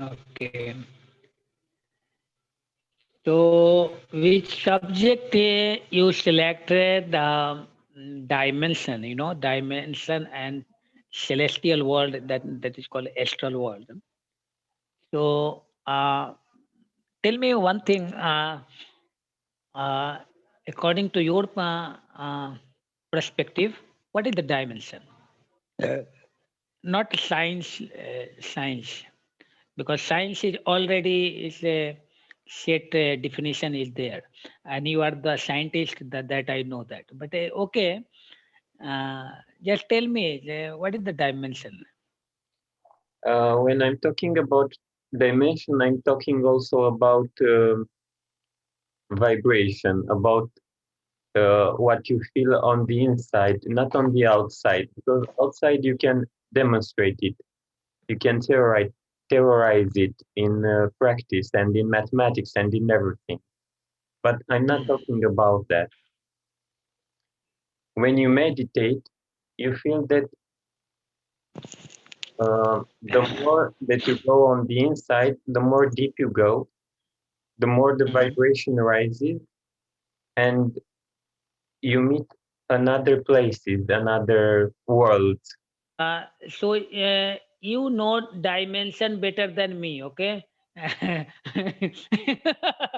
Okay. So, which subject you selected the dimension? You know, dimension and celestial world that is called astral world. So, tell me one thing. Uh, According to your perspective, what is the dimension? Uh, Not science, because science is already is a set definition is there, and you are the scientist that I know that. But okay, uh, just tell me what is the dimension? When I'm talking about dimension, I'm talking also about vibration, about what you feel on the inside, not on the outside. Because outside you can demonstrate it, you can terrorize it in practice and in mathematics and in everything. But I'm not talking about that. When you meditate, you feel that the more that you go on the inside, the more deep you go, the more the Mhm. vibration rises, and you meet another places, another worlds. So you know dimension better than me, okay?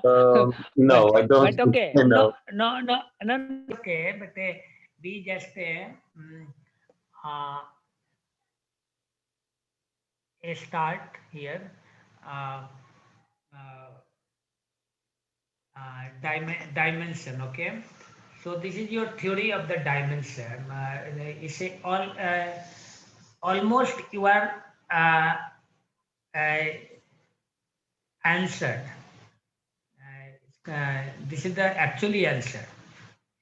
but No, I don't. but okay, You know. no, it's okay. But we just uh, start here. Uh, uh, Dimension, okay? So this is your theory of the dimension. It's a almost you are uh, answered. This is the actually answer.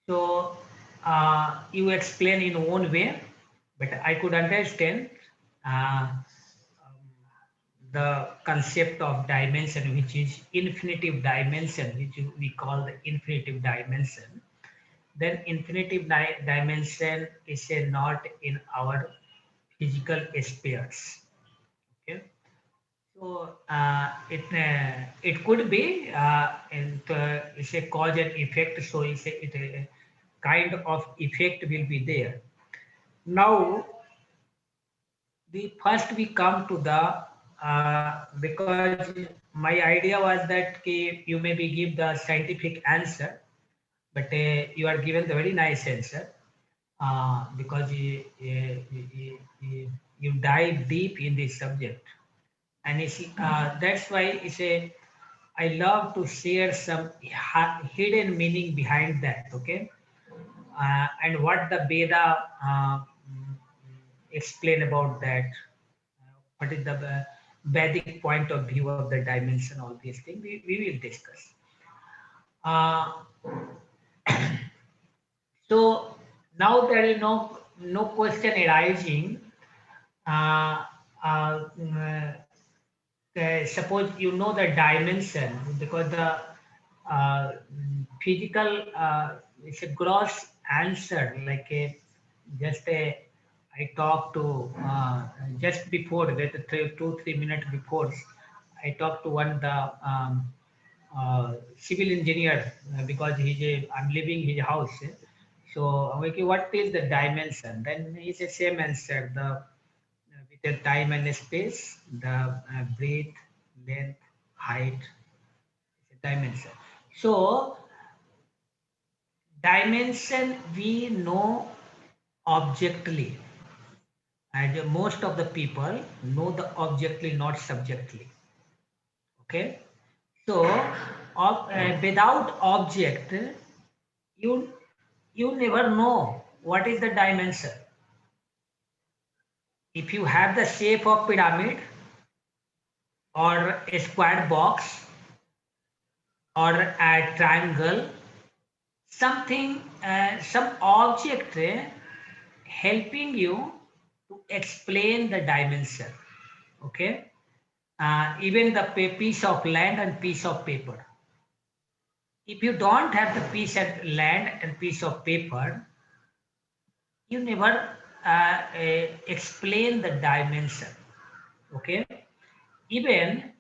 So you explain in own way, but I could understand uh, the concept of dimension, which is infinitive dimension, which we call the infinitive dimension. Then infinitive dimension is a not in our physical spheres. Okay, so it could be it's a cause and effect. So it a kind of effect will be there. Now, the first we come to the because my idea was that you maybe give the scientific answer, but you are given the very nice answer because you dive deep in this subject, and that's why it's a I love to share some hidden meaning behind that, okay? And what the Veda explain about that. What is the Vedic point of view of the dimension, all these things we will discuss. Uh, so now there is no question arising. Uh, Suppose you know the dimension because the uh, physical it's a gross answer like a just a I talked to just before that 2 3 minutes before I talked to one the civil engineer because I'm living his house. So I'm like, what is the dimension? Then he said same answer. The with the time and space, the breadth, length, height, dimension. So dimension we know objectively, and most of the people know the objectively, not subjectively. Okay, so without object, you you never know what is the dimension. If you have the shape of pyramid or a square box or a triangle, something, some object helping you to explain the dimension. Okay, even the piece of land and piece of paper. If you don't have the piece of land and piece of paper, you never explain the dimension. Okay, even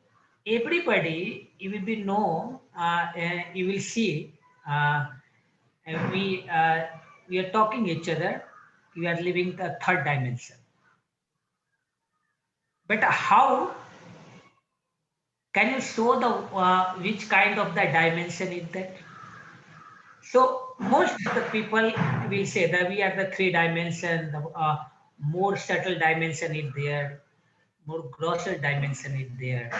everybody, you will be know, you will see, and we are talking each other, we are living the third dimension. But how can you show the which kind of the dimension is that? So most of the people will say that we are the three dimension, the more subtle dimension is there, more grosser dimension is there,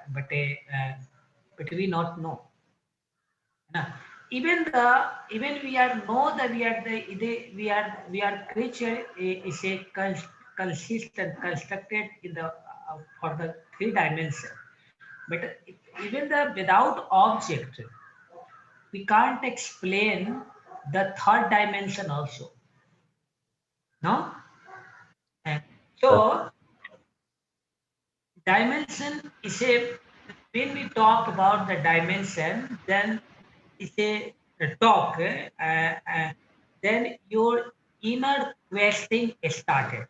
but we not know. Now, even we are know that we are creature is a consistent constructed in the for the three dimension, but even the without object we can't explain the third dimension also. No. And But so dimension is a, when we talk about the dimension, then it's a talk, then your inner questing started,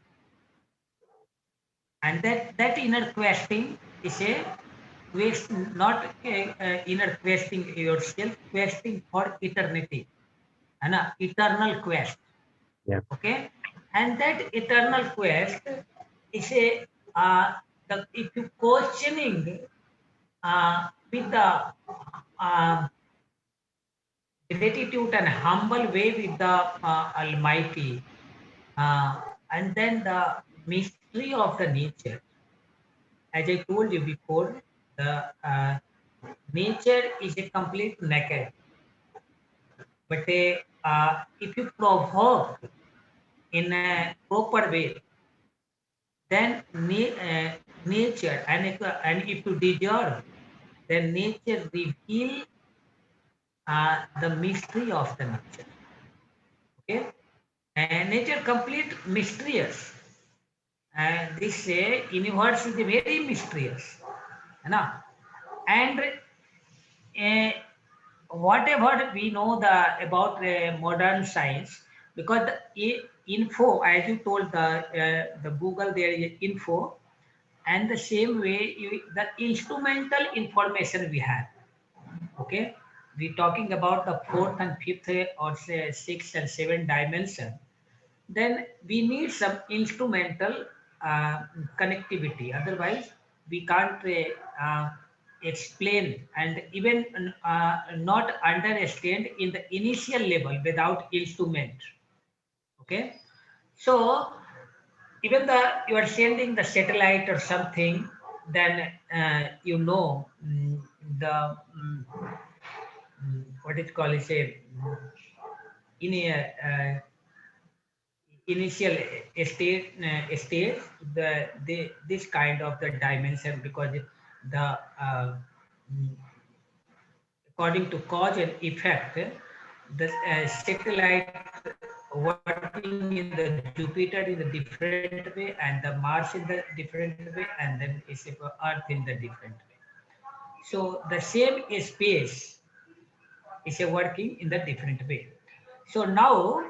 and that inner questing is a quest, not inner questing yourself, questing for eternity, and eternal quest. yeah, Okay, and that eternal quest is a, if you questioning with the uh, gratitude and humble way with the Almighty, and then the mystery of the nature. As I told you before, the nature is a complete naked, but if you provoke in a proper way, then nature, and if you deserve, then nature reveal the mystery of the nature. Okay, and nature complete mysterious, and this universe is very mysterious, you know? And uh, whatever we know the about modern science, because the info, as you told, the Google, there is info, and the same way the instrumental information we have. Okay, we talking about the fourth and fifth, or say sixth and seventh dimension, then we need some instrumental uh, connectivity, otherwise we can't explain and even not understand in the initial level without instrument. Okay, so even the you are sending the satellite or something, then the what it called is a in a initial stage, this kind of the dimension, because the mm, according to cause and effect, the satellite working in the Jupiter in the different way, and the Mars in the different way, and then is Earth in the different way. So the same space is working in the different way. So now,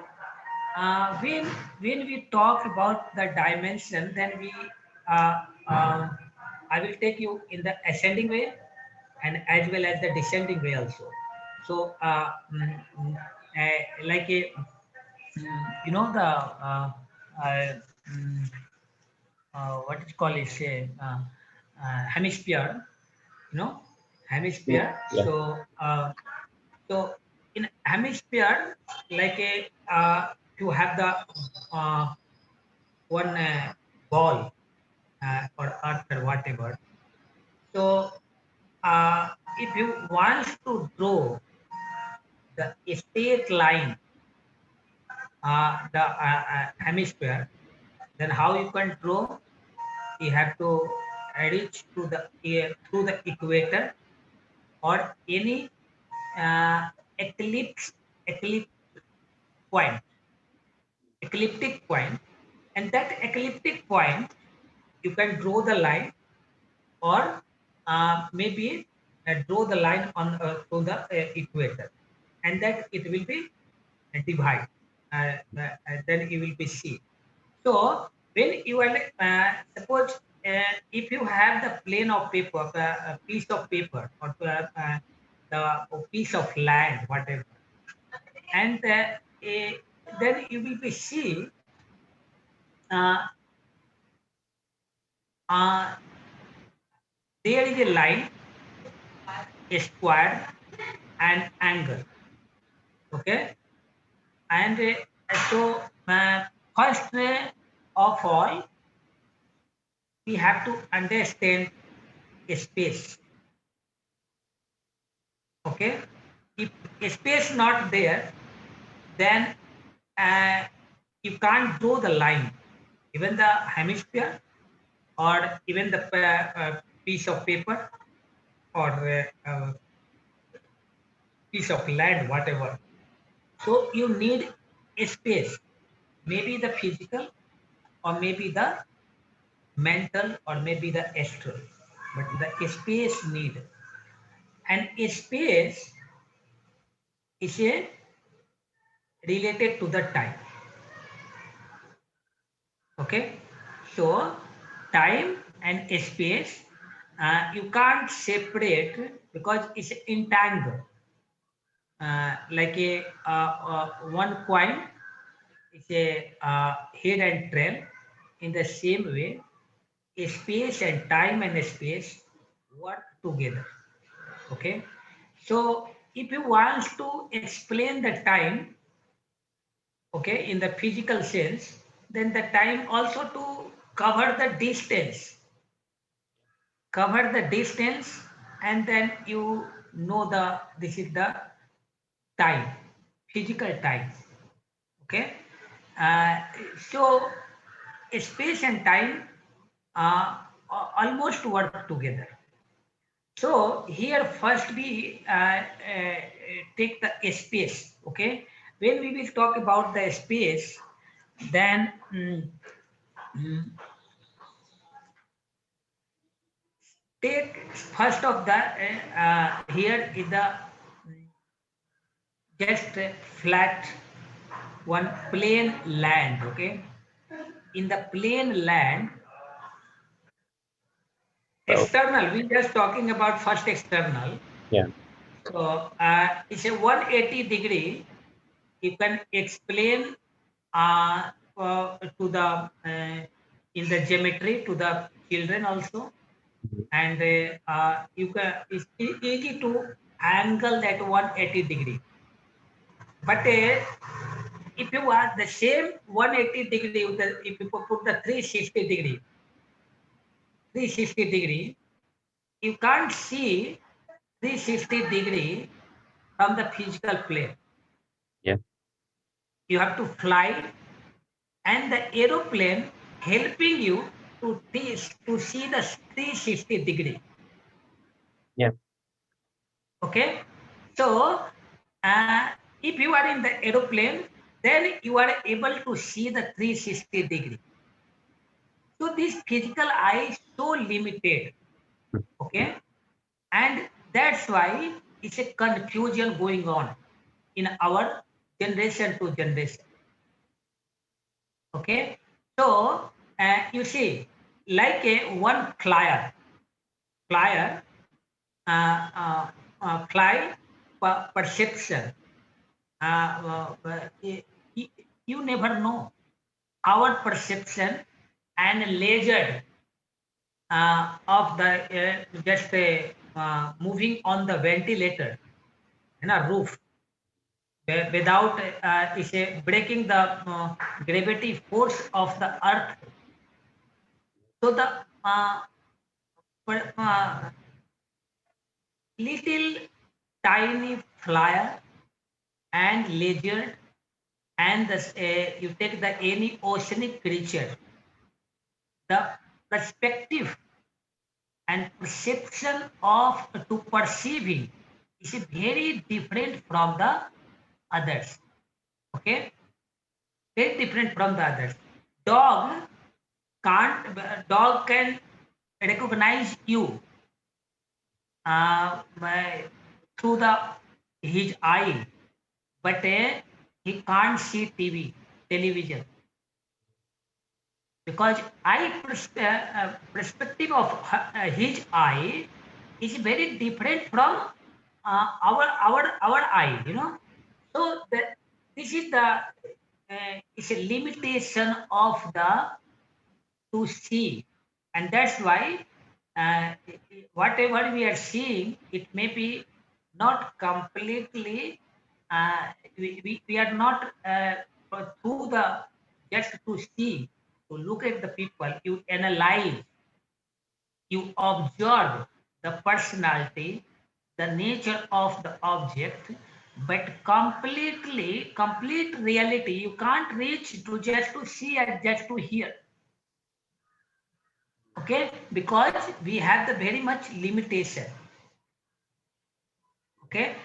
when we talk about the dimension, then uh, um, I will take you in the ascending way and as well as the descending way also. So like a the uh, mm, what is called is a hemisphere, you know yeah, hemisphere. yeah, So in hemisphere, like a you have the uh, one ball, or earth or whatever. So if you want to draw the straight line, the hemisphere, then how you can draw? You have to reach to the through the equator, or any uh, eclipse eclipse point, ecliptic point, and that ecliptic point you can draw the line, or maybe draw the line on to the equator, and that it will be divide, then you will be see. So when you are suppose if you have the plane of paper, a piece of paper, or the piece of land, whatever, and then you will be see uh, uh, there is a line, a square, and angle. Okay, and so first of all, we have to understand space. Okay, if space not there, then uh, you can't draw the line, even the hemisphere or even the piece of paper or piece of land, whatever. So you need a space, maybe the physical or maybe the mental or maybe the astral, but the space need. And a space is a related to the time. Okay, so time and space you can't separate because it's entangled. Like a one coin is a head and tail. In the same way, space and time and space work together. Okay, so if you want to explain the time, okay, in the physical sense, then the time also to cover the distance, and then you know the this is the time, physical time. Okay, uh, so space and time almost work together. So here first we take the space. Okay, when we will talk about the space, then mm, take first of the here is the just flat one plain land. Okay, in the plain land, Well, external, we just talking about first external. yeah. So it's a 180 degree. You can explain to the in the geometry to the children also, Mhm. and you can it's easy to angle that 180 degree. But if you are the same 180 degree, if you put the 360 degree, you can't see 360 degree from the physical plane. Yeah. You have to fly, and the aeroplane helping you to see the 360 degree. Yeah. Okay, so uh, if you are in the aeroplane, then you are able to see the 360 degree. So this physical eye is so limited. Mm. Okay, and that's why it's a confusion going on in our generation to generation. Okay, so you see, like a one flyer fly perception. You never know our perception and leisure of the just moving on the ventilator in a roof without is a breaking the gravity force of the earth. So the uh, little tiny flyer and lizard and you take the any oceanic creature, the perspective and perception of to perceiving is very different from the others. Okay, very different from the others. Dog dog can recognize you through the his eye, but he can't see television. because perspective of his eye is very different from our eye, you know. So that this is the is a limitation of the to see, and that's why whatever we are seeing, it may be not completely we are not through the just to see, to look at the people, you analyze, you observe the personality, the nature of the object, but complete reality you can't reach to just to see and just to hear. Okay, because we have the very much limitation. Okay,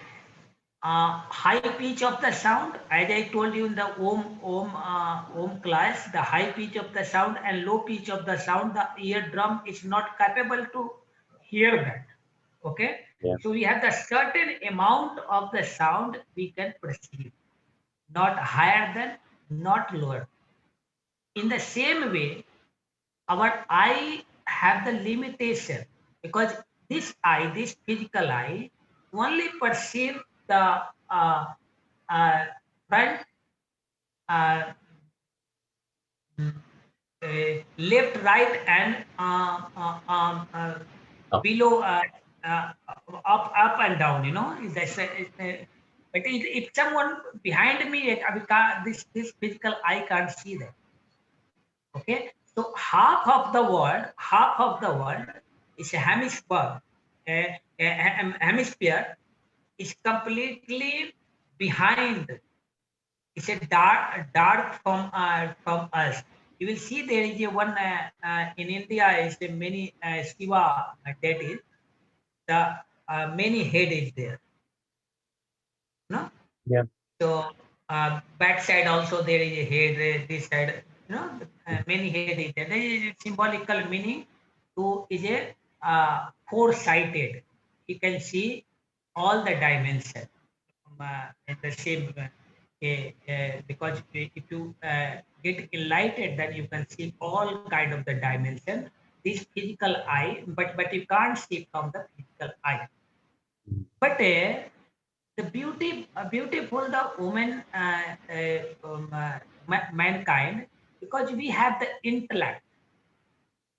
high pitch of the sound, as I told you in the ohm class, the high pitch of the sound and low pitch of the sound, the eardrum is not capable to hear that. Okay, Yeah. so we have the certain amount of the sound we can perceive, not higher than, not lower. In the same way, our eye have the limitation, because this eye, this physical eye, only perceive the uh, front, uh, left, right, and Oh, below, uh, up and down. You know, but if someone behind me, this physical eye can't see that. Okay, so half of the world is a hemisphere. Hemisphere is completely behind. It's a dark from us. You will see there is a one in India is a many Shiva deities. The many head is there. No, yeah. so back side also there is a head. This side, you know, many head is there. There is a symbolical meaning to is a four-sighted. He can see all the dimension in the same. Because if you get enlightened, then you can see all kind of the dimension. This physical eye, but you can't see from the physical eye. But the beautiful the woman mankind, because we have the intellect.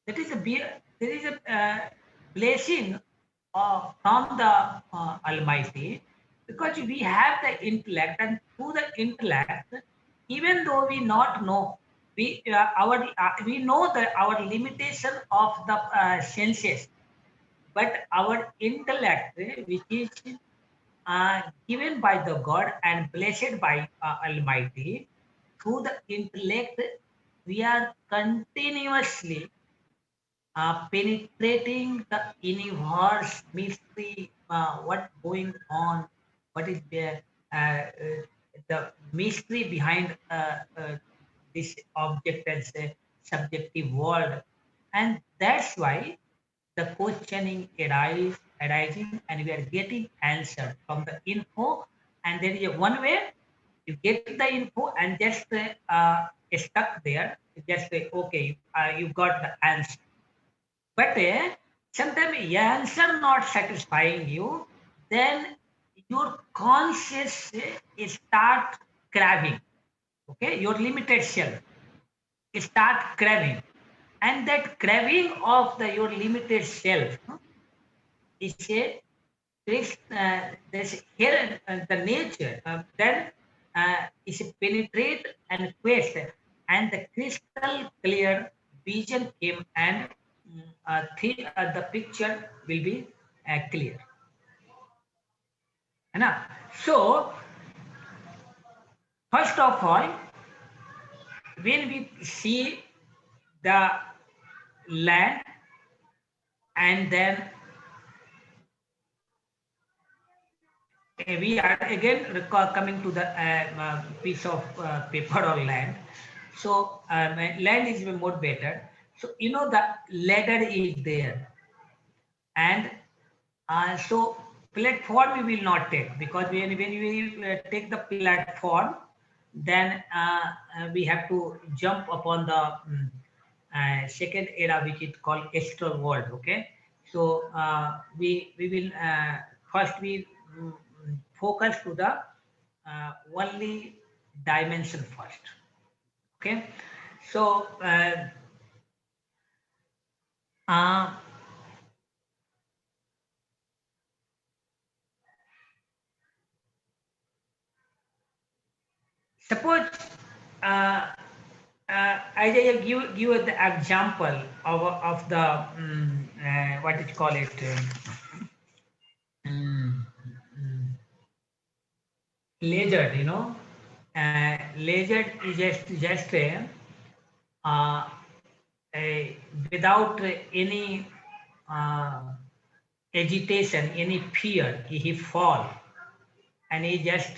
That is there is a blessing from the Almighty, because we have the intellect, and through the intellect, even though we not know, we know that our limitation of the senses, but our intellect, which is given by the God and blessed by Almighty, through the intellect, we are continuously penetrating the universe mystery, what going on, what is the mystery behind this object as a subjective world, and that's why the questioning arising, and we are getting answer from the info, and there is a one way you get the info and just stuck there, just say okay, you got the answer. But sometimes answer not satisfying you, then your conscious start craving. Okay, your limited self start craving, and that craving of the your limited self is a this here the nature then is a penetrate and quest, and the crystal clear vision came, and the picture will be clear. Enough. So first of all, when we see the land, and then we are again coming to the piece of paper or land. So land is more better. So you know the ladder is there, and so platform we will not take, because when we take the platform, then we have to jump upon the second era, which is called astral world. Okay, so we will first we focus to the only dimension first. Okay, so uh, suppose I give the example of the what did you call it? Um, Laser, you know, laser is just uh, without any uh, agitation, any fear, he fall and he just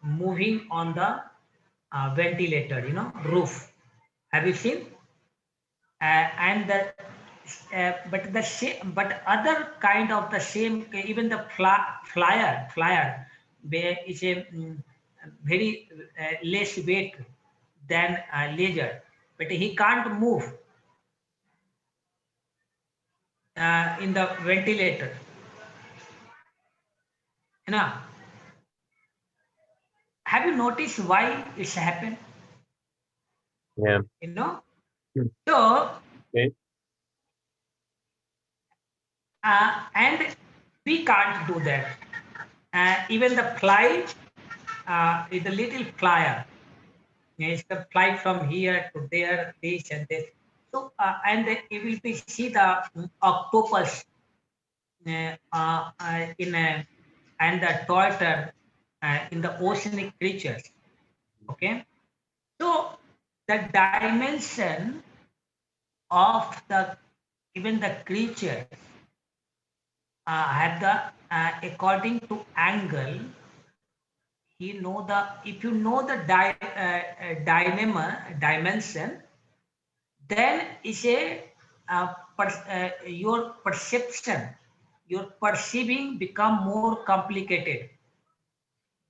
moving on the ventilator, you know, roof. Have you seen? And the but the same, but other kind of the same, even the flyer where is a very less weight than laser, but he can't move in the ventilator, you know. Have you noticed why it's happened? Yeah. You know, Hmm. so Okay. and we can't do that. Even the fly is a little flyer. It's the fly from here to there, this and this. So and you will be see the octopus in a, and the turtle in the oceanic creatures. Okay, so the dimension of the even the creatures have the according to angle. You know the if you know the dimension, then is a your perception, your perceiving become more complicated.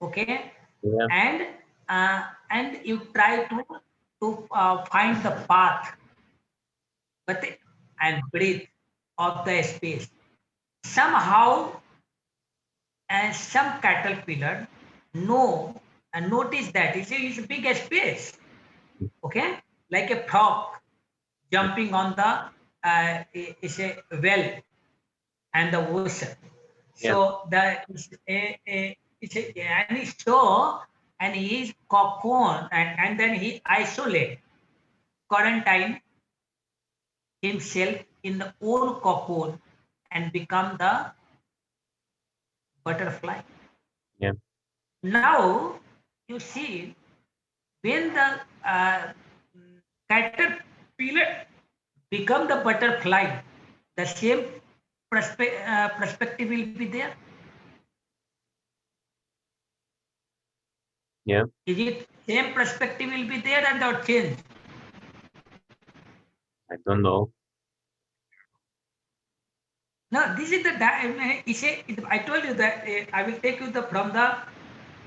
Okay, Yeah. and you try to find the path, but and breadth of the space. Somehow, and some caterpillar know and notice that it's a big space. Okay, like a frog jumping on the is a well and the ocean. Yeah. So the and he saw and he is cocoon and then he isolate quarantine himself in the own cocoon and become the butterfly. Yeah. Now you see when the caterpillar become the butterfly, the same perspective will be there. Yeah. Is it same perspective will be there and or change? I don't know. No, this is the I told you that I will take you the from the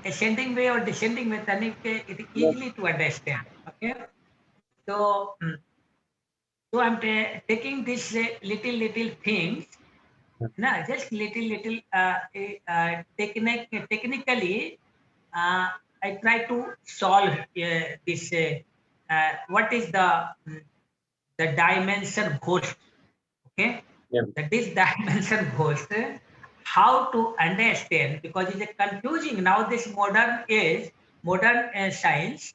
ascending way or descending way. Then it Yeah. easily to understand. Okay, so so I'm taking this little things. No, just little technically. I try to solve this. What is the dimension ghost? Okay, Yeah. this dimension ghost. How to understand, because it's a confusing now. This modern age, modern science,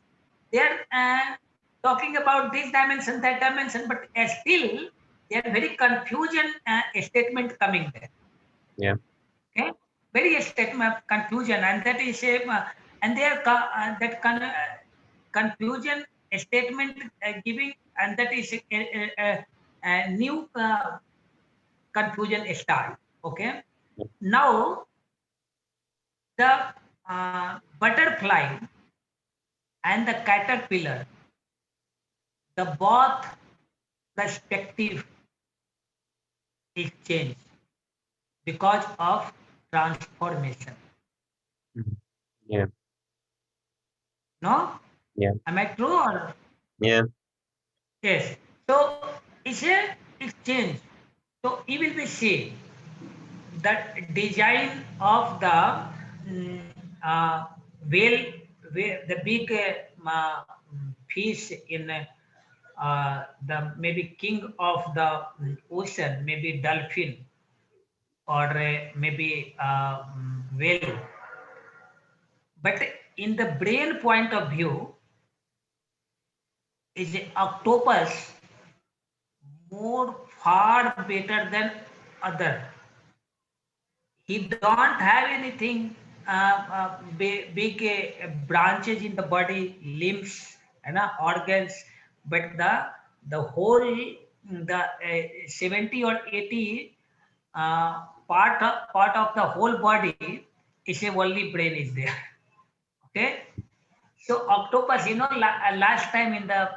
they are talking about this dimension, that dimension, but still they are very confusion statement coming there. Yeah. Okay, very statement confusion, and that is a and they are confusion statement giving, and that is a new confusion style. Okay, now the butterfly and the caterpillar, the both perspective is changed because of transformation. Mhm. Yeah. No, Yeah. am I true or Yeah. yes? So it's a exchange. So you will be see the design of the mm, uh, whale, the big fish in the maybe king of the ocean, maybe dolphin or maybe whale. But in the brain point of view, is a octopus more far better than other. He don't have anything big branches in the body, limbs, and organs, but the whole the 70 or 80 part of the whole body is a only brain is there. Okay, so octopus, last time in the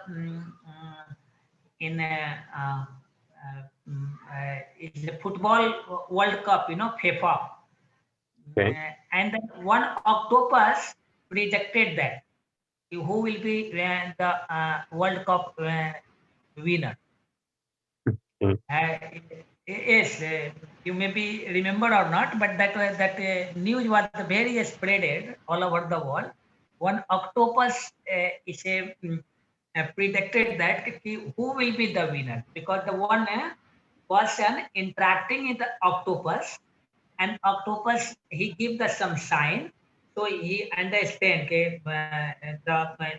in is the football World Cup, FIFA. Okay. And then one octopus rejected that. Who will be the World Cup winner? Mm. Uh, yes, you may be remember or not, but that news was very spreaded all over the world. One octopus is predicted that who will be the winner, because the one person interacting in the octopus, and octopus he give the some sign, so he understand. Okay,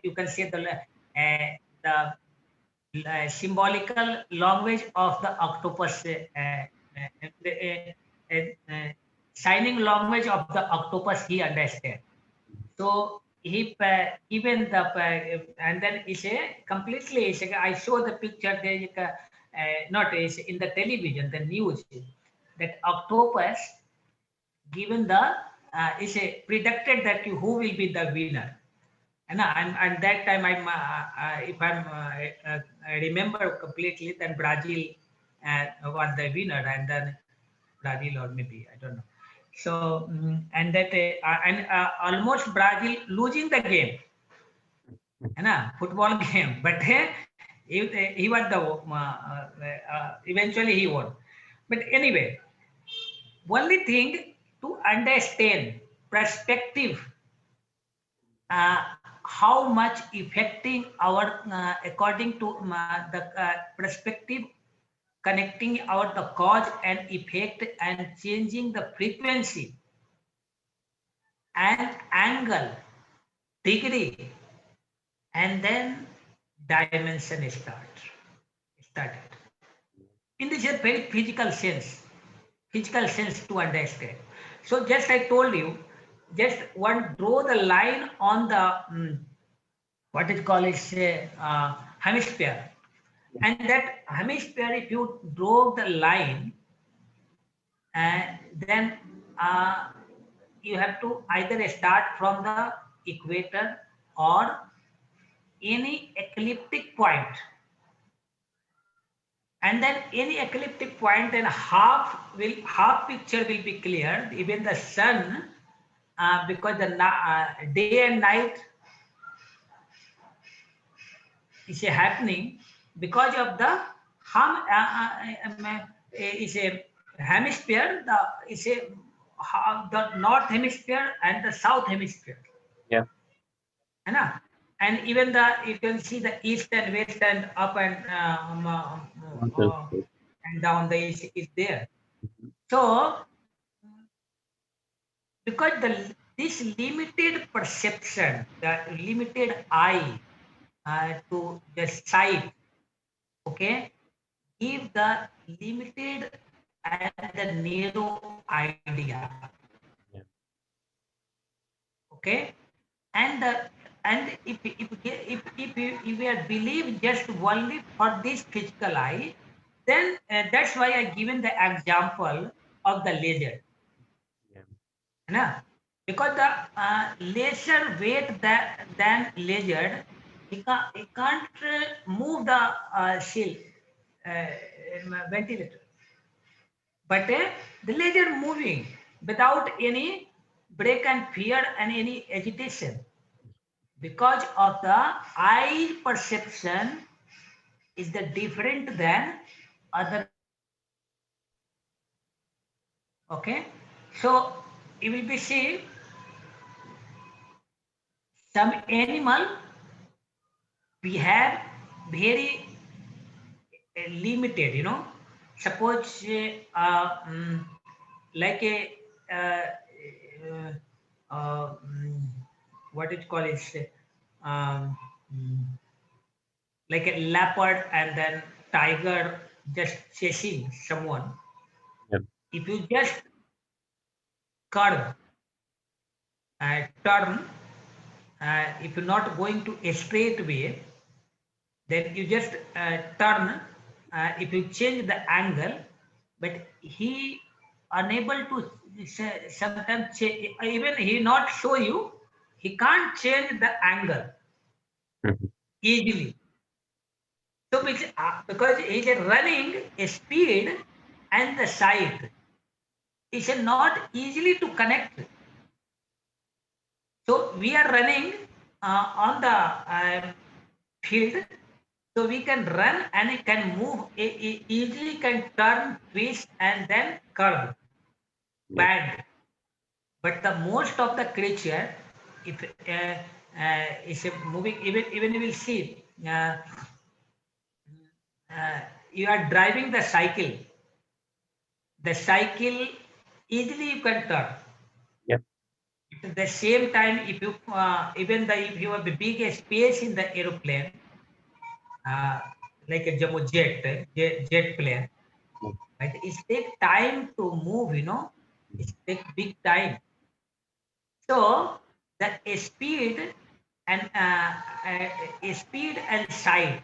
you can say the symbolical language of the octopus, signing language of the octopus he understand. So he even the and then is a completely is I show the picture there, not is in the television, the news, that octopus given the is a predicted that who will be the winner. And that time if I remember completely, then Brazil was the winner, and then Brazil, or maybe I don't know. So and that almost Brazil losing the game, football game, but he was the eventually he won. But anyway, only thing to understand perspective, how much affecting our according to the perspective, connecting our the cause and effect and changing the frequency and angle, degree, and then dimension started in this very physical sense to understand. So just I told you, just one draw the line on the what is called is hemisphere, and that hemisphere, if you draw the line, then uh, you have to either start from the equator or any ecliptic point, and then any ecliptic point, then half picture will be clear. Even the sun, because the day and night is happening because of the is a hemisphere, the is a the north hemisphere and the south hemisphere. Yeah. Right? And even you can see the east and west and up and and down, the is there. So because this limited perception, the limited eye to the sight, okay, give the limited and the narrow idea, Yeah. okay, and if you believe just only for this physical eye, then that's why I given the example of the laser. Yeah. Na? Because the lesser weight than laser, he can't move the shield ventilator. But the laser moving without any break and fear and any agitation, because of the eye perception is the different than other. Okay, so you will be see some animal we have very limited, suppose like a uh, what it call is um, mm, like a leopard and then tiger just chasing someone. Yep. If you just curve turn, if you're not going to a straight way, then you just turn. If you change the angle, but he unable to sometimes even he not show you, he can't change the angle Mhm. easily. So because he is running a speed and the side is not easily to connect. So we are running on the field, so we can run and it can move, easily can turn, twist and then curve, Yep. bend. But the most of the creature, if is moving, even you will see, uh, you are driving the cycle easily you can turn. Yep. At the same time, if you even the if you have a big space in the aeroplane, uh, like a Jumbo jet plane, Yep. right? It take time to move, it take big time. So the speed and speed and sight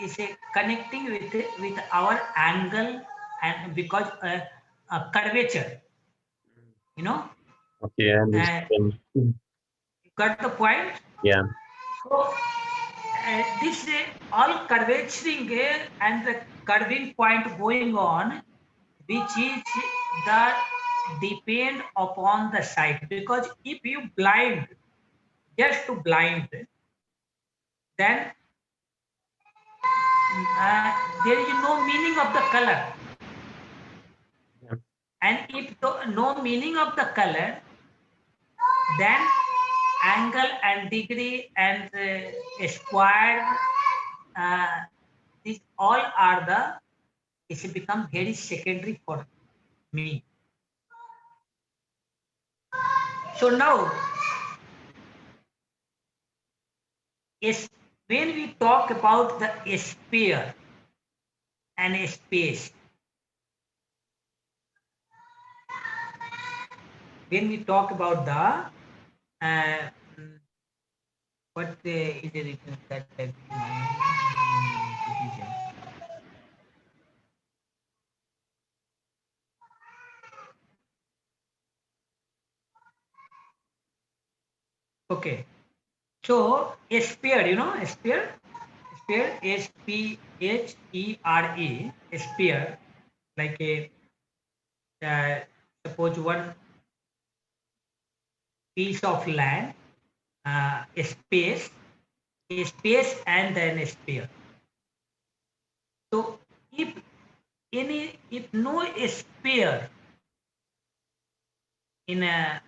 is connecting with our angle and because curvature, you know. Okay, I Uh, understand. Mm. you got the point? Yeah. So this all curvaturing and the curving point going on, which is the depend upon the sight. Because if you blind, just to blind, then there is no meaning of the color. Yeah. And if no meaning of the color, then angle and degree and square, uh, these all are the, it's become very secondary for me. So now, is when we talk about the sphere and a space, when we talk about the uh, what is it written that division? Okay, so a sphere, a sphere, SPHERE, a sphere, like a uh, suppose one piece of land, a space and then a sphere. So if no sphere in a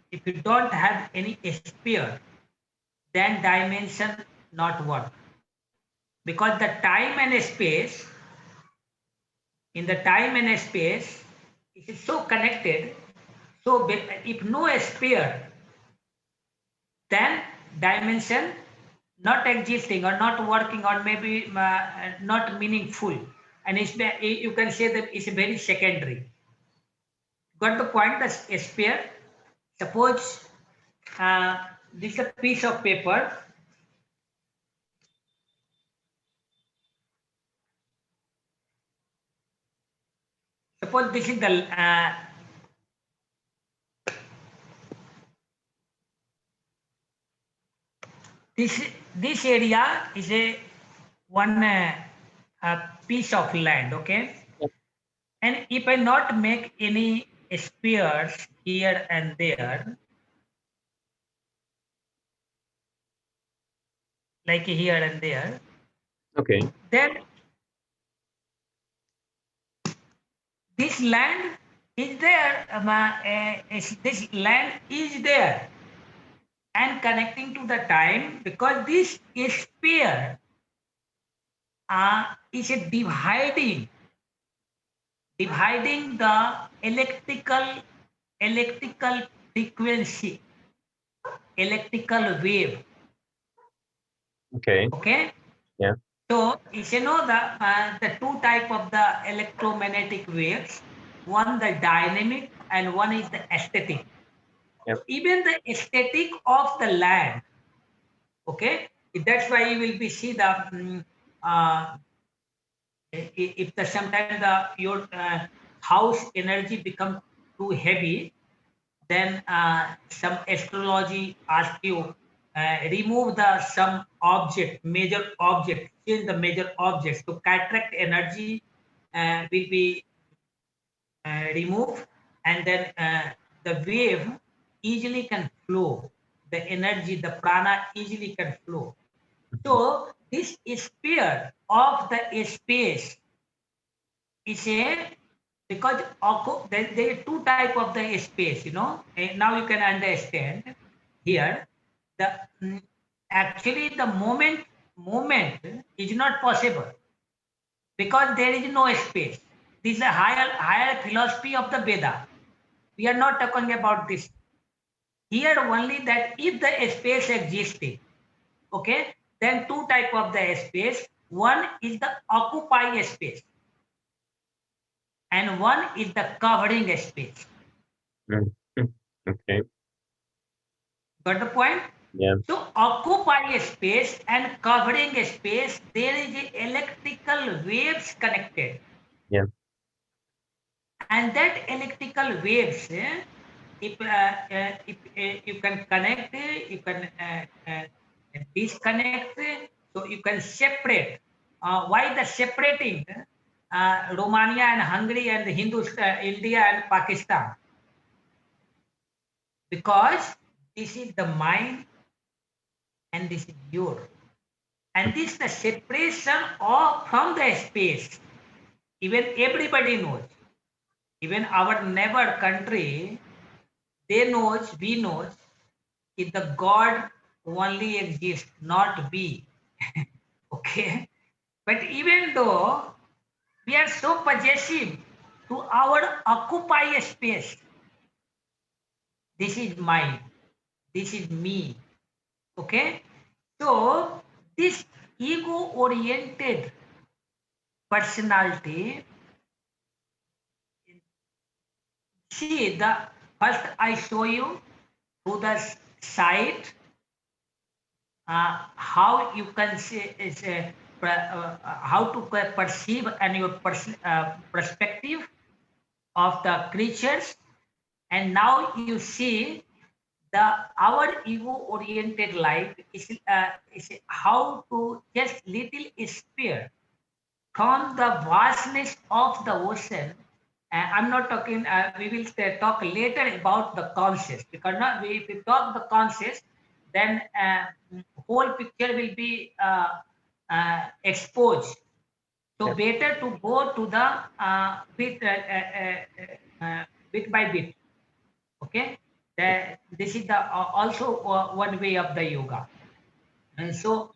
if you don't have any sphere, then dimension not work, because the time and space, in the time and space, it is so connected. So if no sphere, then dimension not existing or not working or maybe not meaningful, and you can say that it's very secondary. Got the point? The sphere, suppose this is a piece of paper. Suppose this is the this this area is a one a piece of land, okay? Yep. And if I not make any spheres here and there, like here and there, Okay. then this land is there, this land is there and connecting to the time, because this sphere is a dividing the electrical frequency, electrical wave. Okay. Okay. Yeah. So you know the two type of the electromagnetic waves, one the dynamic and one is the static. Yep. So even the static of the land, okay, that's why you will be see the if the sometimes the your house energy become too heavy, then some astrology ask you remove the some object, major object, change the major objects, so cataract energy will be removed, and then the wave easily can flow, the energy, the prana easily can flow. So this sphere of the space is a, because there are two type of the space, you know, and now you can understand here the actually the moment is not possible because there is no space. This is a higher philosophy of the Veda. We are not talking about this here, only that if the space existed, okay, then two type of the space. One is the occupy space and one is the covering space. Mm. Okay. Got the point? Yeah. So occupy space and covering space, there is a electrical waves connected, Yeah. and that electrical waves, if you can connect, you can disconnect, so you can separate. Why the separating? Romania and Hungary and Hindustan, India and Pakistan, because this is the mind and this is your, and this the separation of from the space. Even everybody knows, even our neighbor country, they knows, we knows, if the God only exists, not we. Okay, but even though we are so possessive to our occupy space, this is mine, this is me. Okay, so this ego oriented personality, see the first I show you to the side, how you can see is how to perceive and your perspective of the creatures, and now you see the our ego oriented life is how to just little sphere from the vastness of the ocean. I'm not talking, we will talk later about the conscious, because now if we talk the conscious, then whole picture will be exposed. So Yeah. better to go to the bit by bit. Okay, this is the also one way of the yoga. And so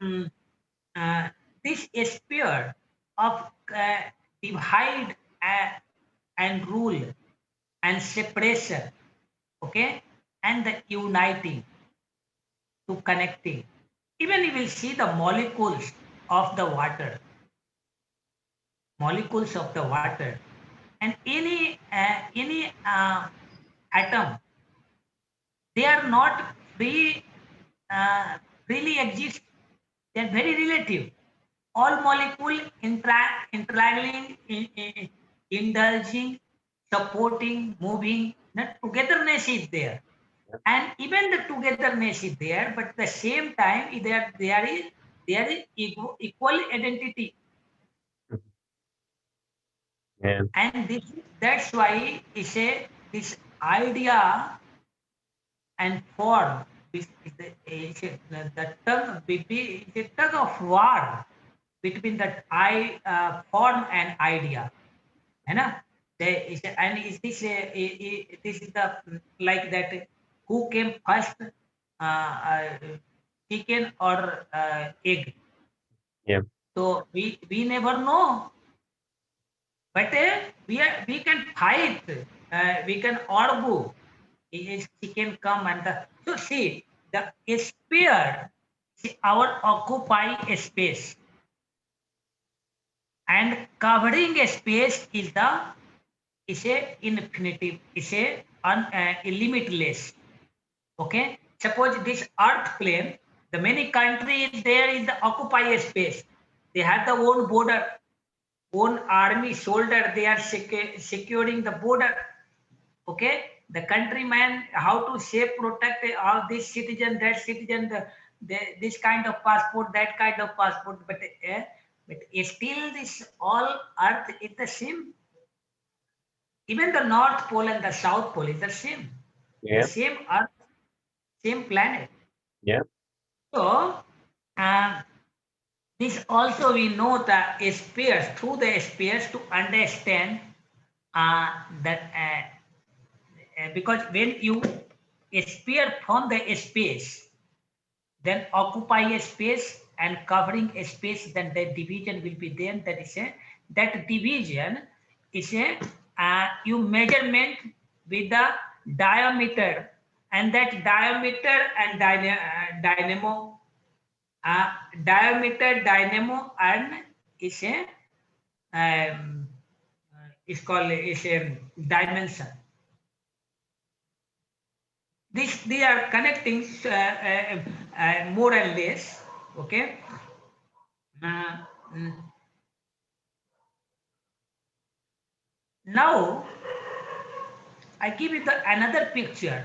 uh, this sphere of divide and rule and separation, okay, and the uniting to connecting. Even you will see the molecules of the water, and any atom, they are not free, freely exist. They are very relative. All molecule interacting, indulging, supporting, moving. The togetherness is there, and even the togetherness is there. But at the same time, there is equal identity, Yeah. and that's why it's a this idea and form, this the tug of war between the I form and idea, है ना? And is this this is the like that who came first, chicken or egg? Yeah. So we never know, but we can fight, we can argue. Is chicken come and the so see the sphere, see, our occupy a space, and covering a space is a infinitive, is a limitless. Okay, suppose this earth plane, the many countries there is the occupy a space, they have the own border, own army soldier, they are securing the border. Okay, the countryman how to safe protect all this citizen, that citizen, this kind of passport, that kind of passport, but still this all earth is the same. Even the North Pole and the South Pole is the Yeah. same Earth, same planet. Yeah. So uh, this also we know the spheres, through the spheres to understand that because when you sphere from the space, then occupy a space and covering a space, then the division will be there. That is a that division is a you measurement with the diameter, and that diameter and dynamo, diameter dynamo and is a is called is a dimension. This they are connecting more and less. Okay. Uh, mm. Now I give you another picture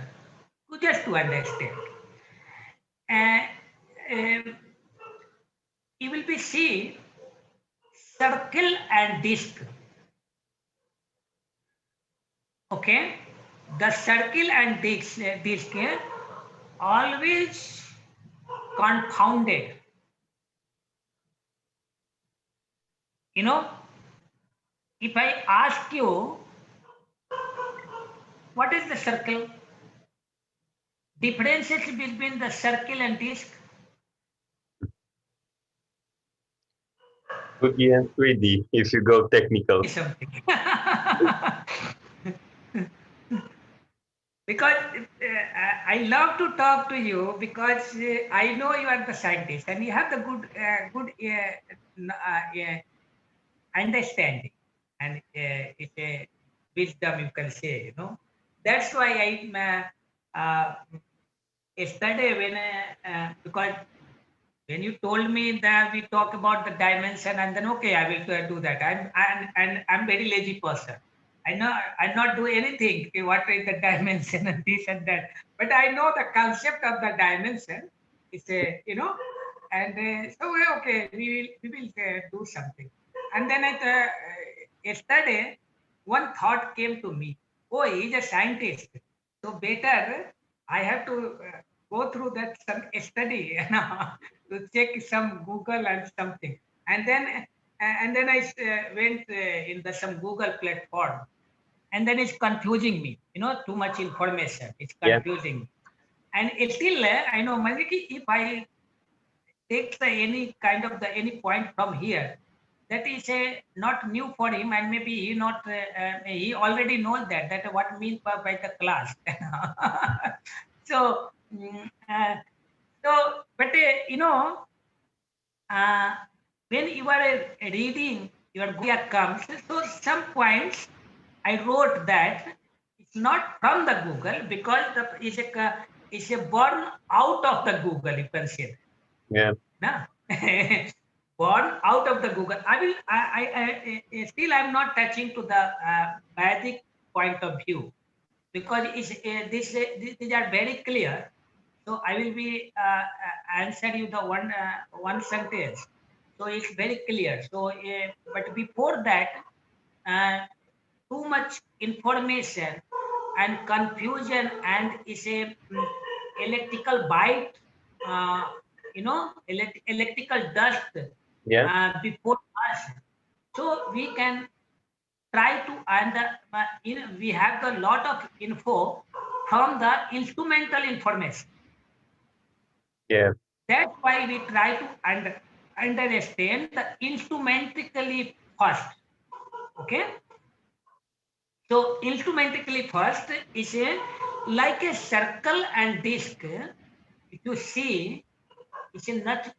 to just to understand. Uh, uh, you will be see circle and disc. Okay, the circle and disc always confounded. You know, if I ask you what is the circle, differences between the circle and disc. Would be in 3D if you go technical. Something. Because I love to talk to you because I know you are the scientist and you have the good understanding, and it's a wisdom, you can say, you know. That's why yesterday when because when you told me that we talk about the dimension, and then okay, I will do that. I'm very lazy person. I know I not do anything. Okay, what is the dimension and this and that? But I know the concept of the dimension. It's a and so okay, we will do something. And then yesterday, one thought came to me. Oh, he's a scientist, so better I have to go through that some study, to check some Google and something. And then I went in the some Google platform, and then it's confusing me. Too much information. It's Yeah. confusing me. And still, I know, Maliki, if I take any kind of any point from here, that is not new for him, and maybe he already knows that what means by the class. So but uh, when you are reading your Google comes, so some points I wrote that it's not from the Google, because it's a born out of the Google, you can say. Yeah. No? Born out of the Google. Still I'm not touching to the basic point of view, because these are very clear. So I will be answer you the one sentence. So it's very clear. So, but before that, uh, too much information and confusion, and is a electrical bite, electrical dust Yeah. before us. So we can try to, and we have a lot of info from the instrumental information. Yeah. That's why we try to understand the instrumentally first. Okay. So instrumentally first is like a circle and disc. If you see, it's not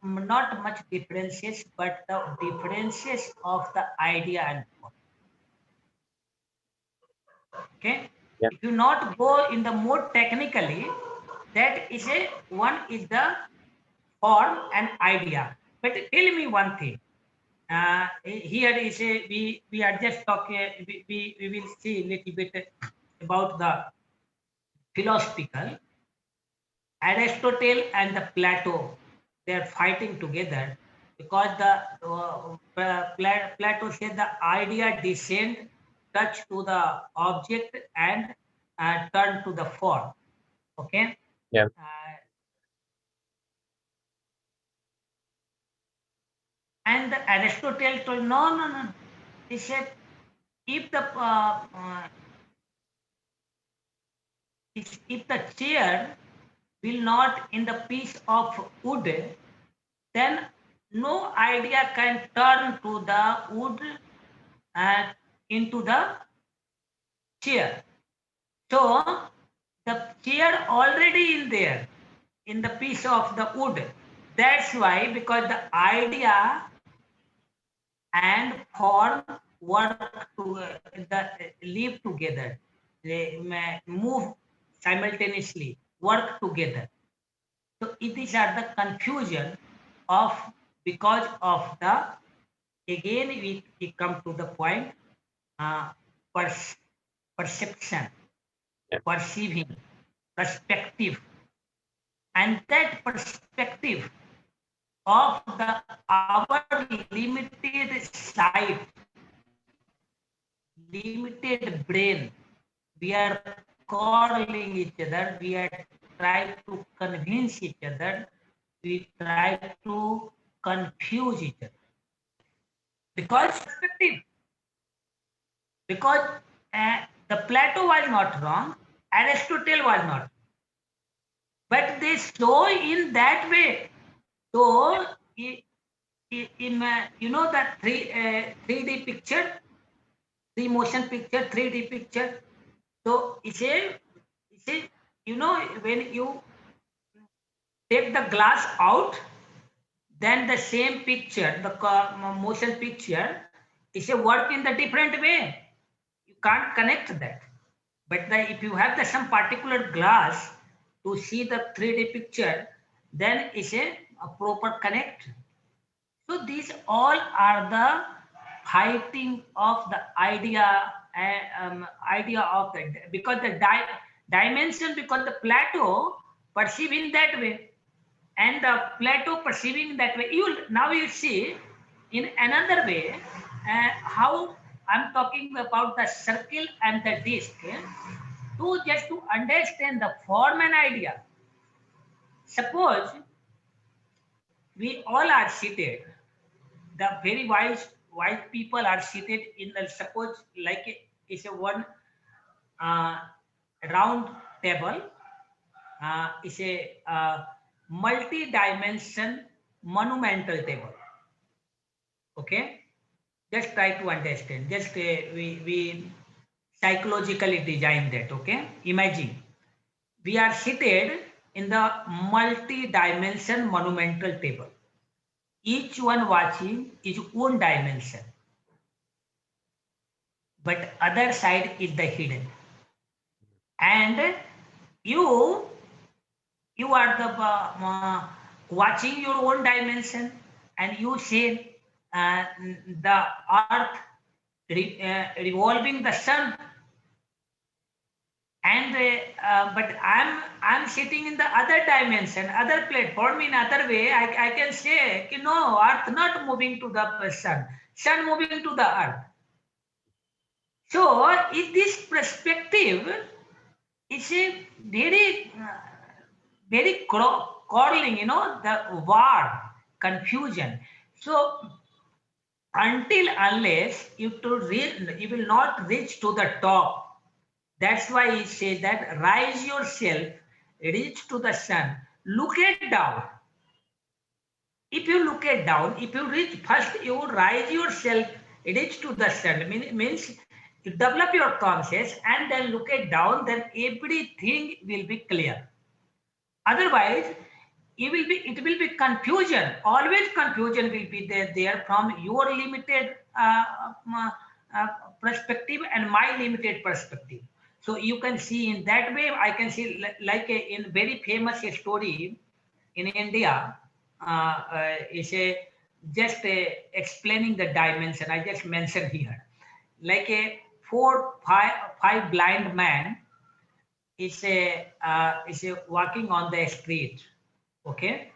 much differences, but the differences of the idea and form. Okay. Yeah. If you not go in the more technically, that is one is the form and idea. But tell me one thing. Here is we are just talking. We will see a little bit about the philosophical. Aristotle and the Plato, they are fighting together because the Plato said the idea descend, touch to the object and turn to the form. Okay. Yeah. Uh, and Aristotle told no. He said if the if the chair will not in the piece of wood, then no idea can turn to the wood and into the chair. So the chair already in there in the piece of the wood. That's why, because the idea and form work to live together, they move simultaneously, work together. So these are the confusion of, because of the, again we come to the point, uh, perception, Yeah. perceiving, perspective, and that perspective of the our limited sight, limited brain, we are quarreling each other, we are trying to convince each other, we try to confuse each other because perspective, because the Plato was not wrong, Aristotle was not, but they show in that way. So in that 3D picture, 3 motion picture, 3D picture. So when you take the glass out, then the same picture, the motion picture, is a work in the different way. You can't connect that. But if you have some particular glass to see the 3D picture, then it's a proper connect. So these all are the fighting of the idea, idea of the, because the dimension, because the Plato perceiving that way, and the Plato perceiving that way. Now you see in another way how I'm talking about the circle and the disc, to just to understand the form and idea. Suppose we all are seated, the very wise people are seated in the, suppose like it's a one uh, round table, is a multi-dimension monumental table. Okay, just try to understand, just we psychologically design that. Okay, imagine we are seated in the multi-dimension monumental table, each one watching his own dimension, but other side is the hidden, and you you are the watching your own dimension, and you say the earth revolving the sun, and but I'm sitting in the other dimension, other platform, in other way I can say, no, earth not moving to the sun moving to the earth. So in this perspective, it's a very very quarreling, the war, confusion. So until unless you will not reach to the top. That's why he says that rise yourself, reach to the sun, look at down. If you look at down, if you reach first, you rise yourself, reach to the sun. Means you develop your conscious and then look at down, then everything will be clear. Otherwise, it will be confusion. Always confusion will be there from your limited uh, perspective and my limited perspective. So you can see in that way, I can see like in very famous story in India, is a just explaining the dimension. I just mentioned here, like a five blind man is a walking on the street, okay,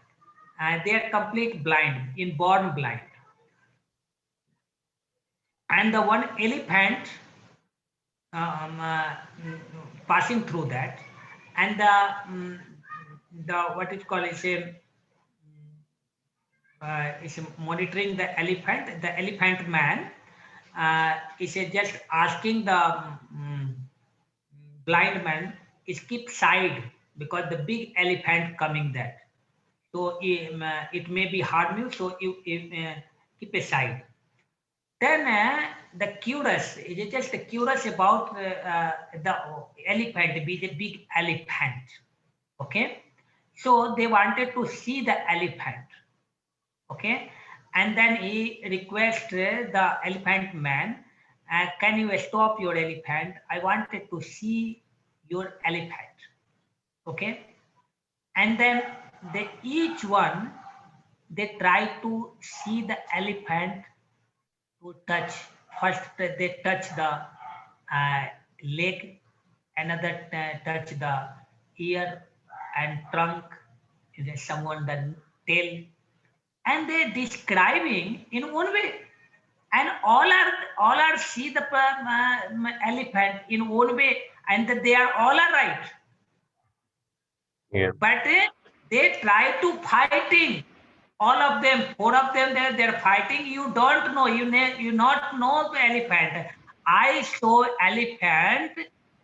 and they are complete blind, inborn blind, and the one elephant um, uh, passing through that, and the what is called is monitoring the elephant. The elephant man is just asking the blind man is keep side because the big elephant coming there. So it may be harm you, so you keep aside. Then the curious is just curious about the elephant, be the big elephant. Okay, so they wanted to see the elephant. Okay, and then he requested the elephant man, can you stop your elephant? I wanted to see your elephant. Okay, and then they each one they try to see the elephant to touch. First they touch the leg, another touch the ear and trunk, and then someone the tail, and they describing in one way, and all are see the elephant in one way, and they are all are right. Yeah. But they try to fighting. All of them, four of them, they're fighting. You don't know. You not know the elephant. I saw elephant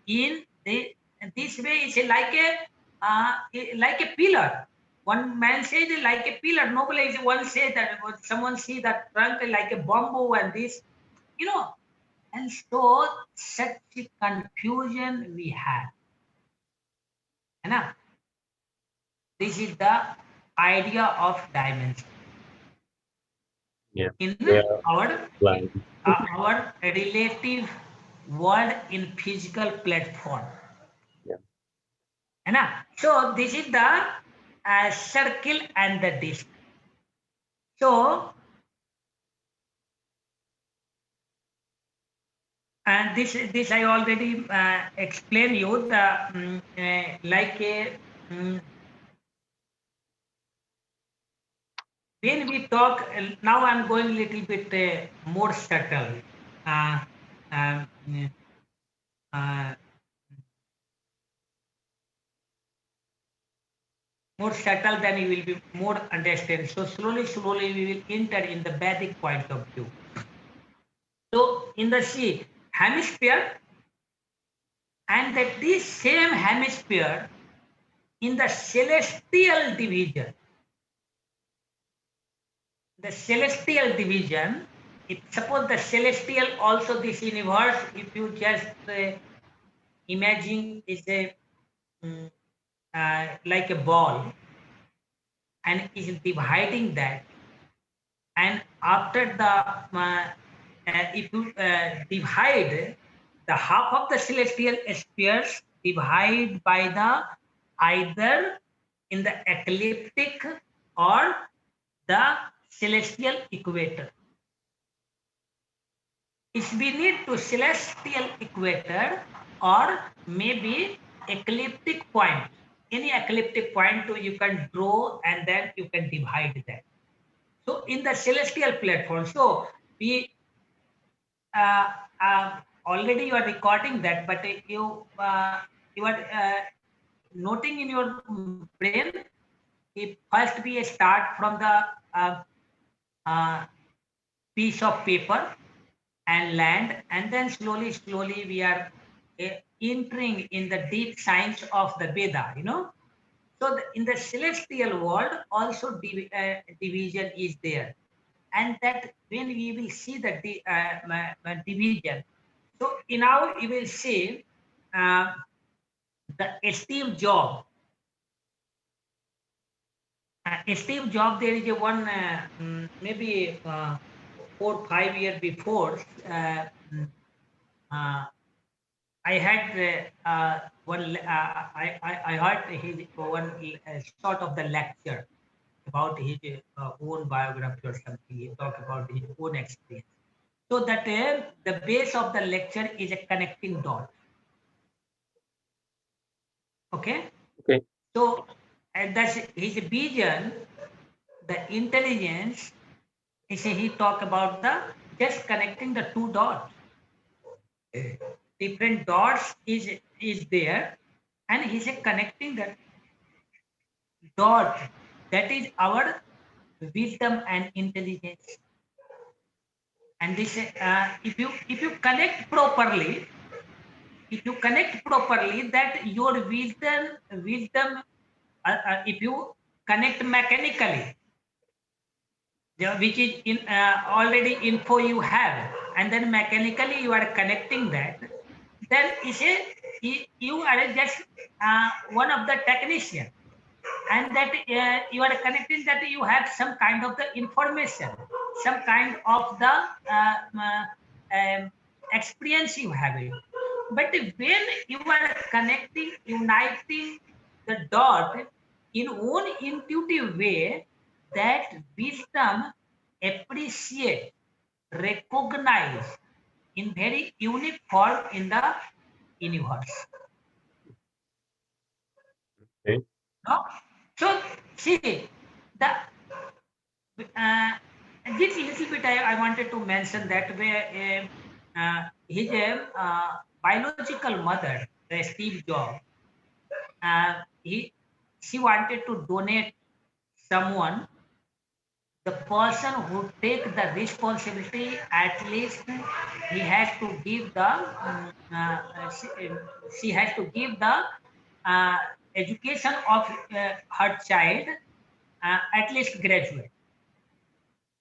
in this way. It's like a pillar. One man says it like a pillar. Nobody one say that. Someone see that trunk like a bamboo and this, you know. And so such a confusion we have. This is the idea of dimension. Yeah. In They are our blind. our relative world in physical platform. Yeah. So this is the circle and the disc. So and this I already explained you the like a when we talk now I'm going a little bit more subtle. Uh, uh, uh, more subtle, then you will be more understand. So slowly we will enter in the Vedic point of view. So in the sea hemisphere, and that this same hemisphere in the celestial division, if suppose the celestial also this universe, if you just imagine is a mm, like a ball and is dividing that, and after the if you divide the half of the celestial spheres divide by the either in the ecliptic or the celestial equator. If we need to celestial equator or maybe ecliptic point, any ecliptic point you can draw and then you can divide that. So in the celestial platform, so we uh, already you are recording that, but you are noting in your brain, first we start from the uh, piece of paper and land, and then slowly we are entering in the deep science of the Veda, you know. So in the celestial world also division is there, and that when we will see the division, so in now you will see uh, the Steve Jobs. Steve Jobs, there is a one maybe 4 5 years before. Mm, uh, I had one. I heard his one sort of the lecture about his own biography or something. He talked about his own experience. So that the base of the lecture is a connecting dot. Okay. Okay. So and that's his vision, the intelligence. He talk about the just connecting the two dots. Different dots is there, and he's connecting the dot. That is our wisdom and intelligence. And this, if you connect properly, that your wisdom, if you connect mechanically, which is in already info you have, and then mechanically you are connecting that, then is a you are just one of the technician, and that you are connecting that you have some kind of the information, some kind of the experience you have it. But when you are connecting, uniting the dot in own intuitive way, that wisdom appreciate, recognize in very unique form in the universe. Okay. No? So see the this little bit I wanted to mention that where his biological mother, Steve Jobs, he she wanted to donate someone, the person who take the responsibility, at least he has to give the she has to give the uh, education of her child, at least graduate.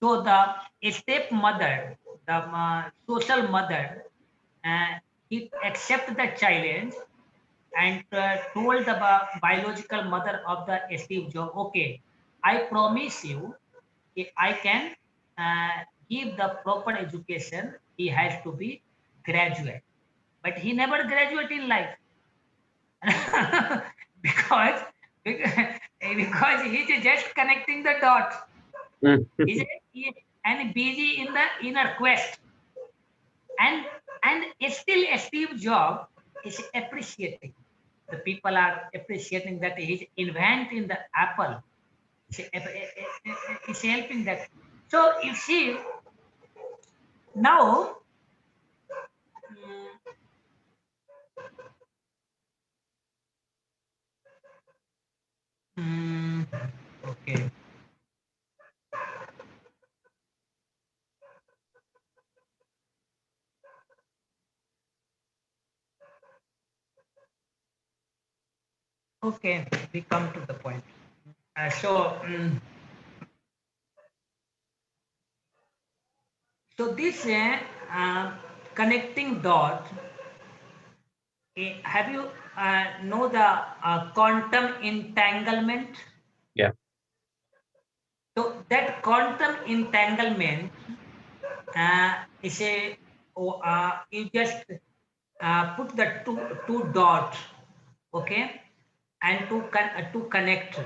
So the stepmother, the social mother, he accept the challenge and told the biological mother of the Steve Jobs, okay, I promise you, if I can give the proper education, he has to be graduate. But he never graduate in life. because, because he's just connecting the dots. Mm. He, and busy in the inner quest. And still Steve Jobs is appreciating. The people are appreciating that he's inventing the Apple. He's helping that. So you see, now, mm, okay. Okay, we come to the point. So this connecting dot, have you know the quantum entanglement? Yeah. So that quantum entanglement is a you just put the two dots, okay, and to connect,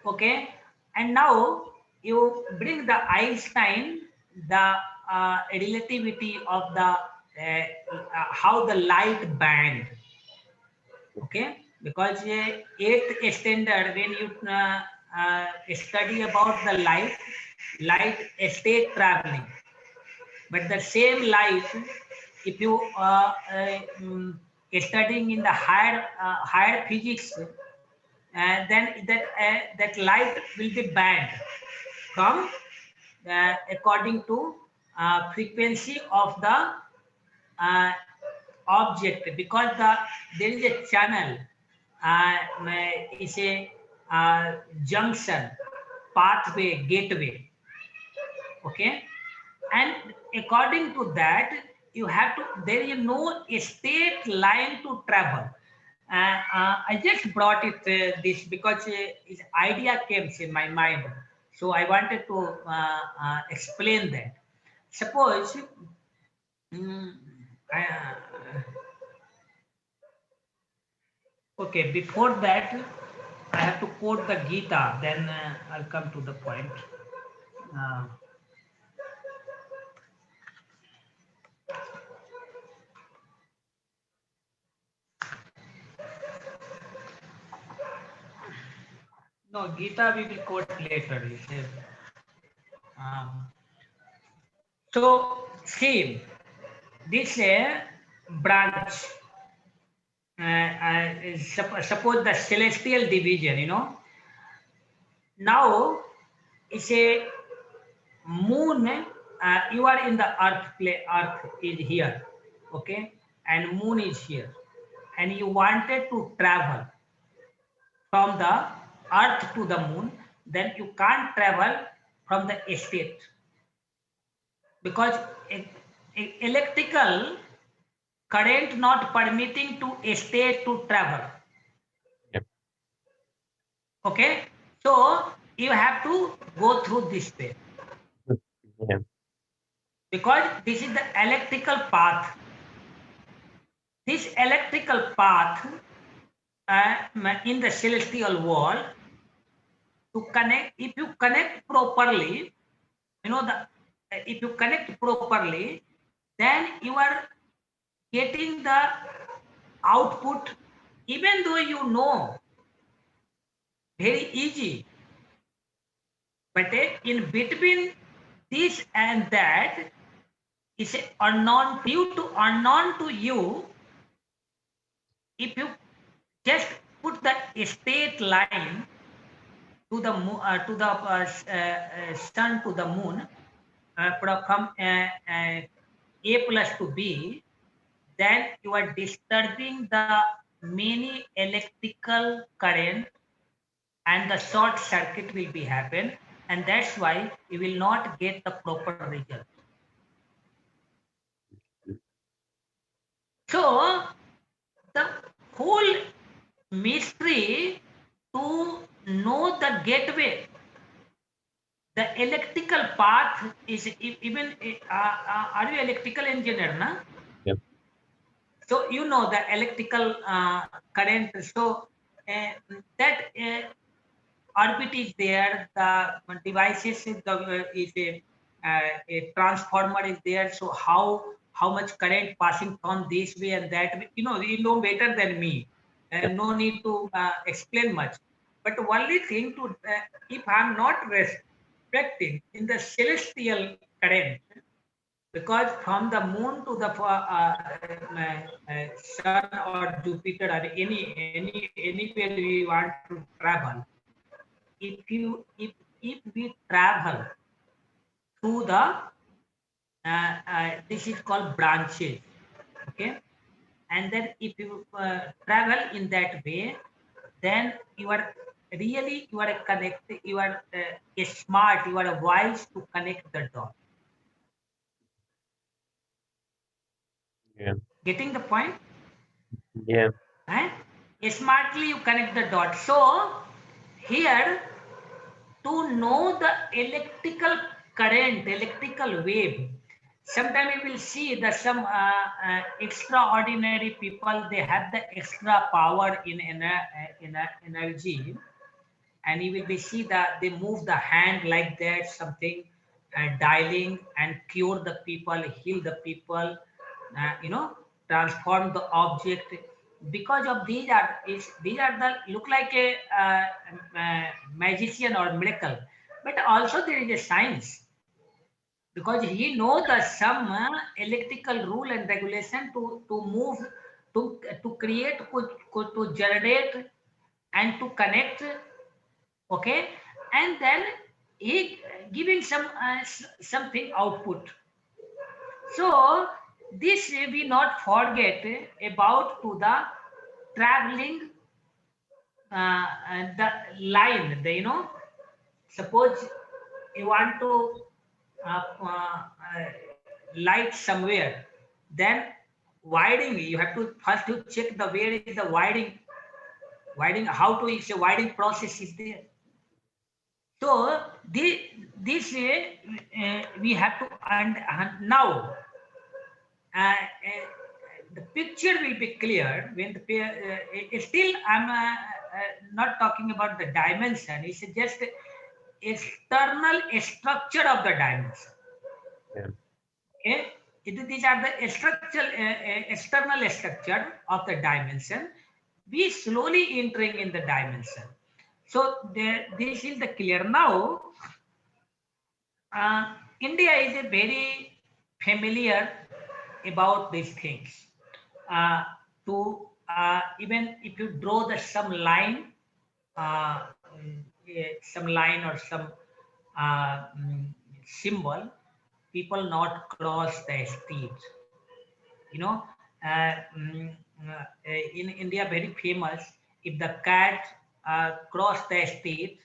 okay, and now you bring the Einstein, the relativity of the how the light band, okay, because eighth standard when you study about the light stay traveling, but the same light, if you studying in the higher physics, then that light will be banned from according to frequency of the uh, object, because there is a channel, is a junction, pathway, gateway. Okay, and according to that, you have to, there is no straight line to travel. I just brought it this because this idea came in my mind, so I wanted to explain that. Suppose, mm, I, okay, before that, I have to quote the Gita, then I'll come to the point. Uh, no, Gita we will quote later. He said, um, so, see, this branch, suppose the celestial division, now it's a moon, you are in the earth is here, okay, and moon is here, and you wanted to travel from the earth to the moon, then you can't travel from the state, because electrical current not permitting to state to travel. Yep. Okay, so you have to go through this way, Yeah. because this is the electrical path. This electrical path in the celestial world, to connect, if you connect properly, if you connect properly, then you are getting the output, even though you know very easy, but in between this and that is unknown to you, if you just put the straight line to the sun to the moon, from A plus to B, then you are disturbing the many electrical current, and the short circuit will be happen, and that's why you will not get the proper result. So the whole mystery to know the gateway, the electrical path is even, are you electrical engineer, na? Yep. So you know the electrical current. So that orbit is there, the devices is, a transformer is there. So how much current passing from this way and that way, you know better than me, and no need to explain much. But only thing to, if I'm not respecting in the celestial current, because from the moon to the sun or Jupiter or anywhere we want to travel, if we travel through the this is called branches, okay, and then if you travel in that way, then you are really, you are connected, you are smart, you are wise to connect the dot. Yeah. Getting the point? Yeah. Right? Smartly you connect the dot. So here, to know the electrical current, electrical wave, sometimes you will see that some extraordinary people, they have the extra power in energy, and you will be see that they move the hand like that, something dialing and cure the people, heal the people, transform the object. Because of these are the look like a magician or miracle, but also there is a science, because he know the some electrical rule and regulation to move to create, to generate, and to connect. Okay, and then he giving something output. So this we not forget about to the traveling, and the line. Suppose you want to light somewhere, then wiring, you have to first to check the where is the wiring, how to its a wiring process is there. So this we have to, and now the picture will be clear when the still I'm not talking about the dimension. It's just external structure of the dimension. Yeah. Okay, these are the structural external structure of the dimension. We slowly entering in the dimension. So this is the clear now. India is a very familiar about these things. Uh, to even if you draw the some line, some line or some symbol, people not cross the street. You know, uh, mm, in India, very famous. If the cat cross the street,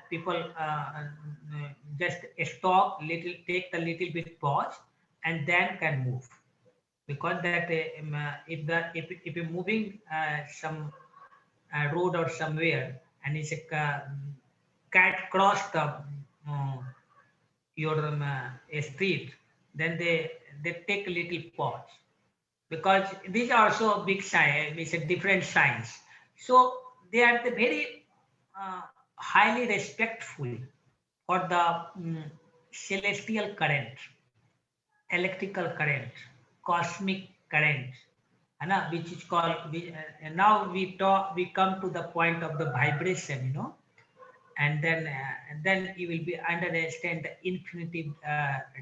people just stop, little, take the little bit pause, and then can move, because that if you're moving some road or somewhere, and it's a cat cross the your street, then they take a little pause, because these are also a big science, it's a different science. So they are the very highly respectful for the celestial current, electrical current, cosmic current, which is called. And now we come to the point of the vibration, and then you will be understand the infinity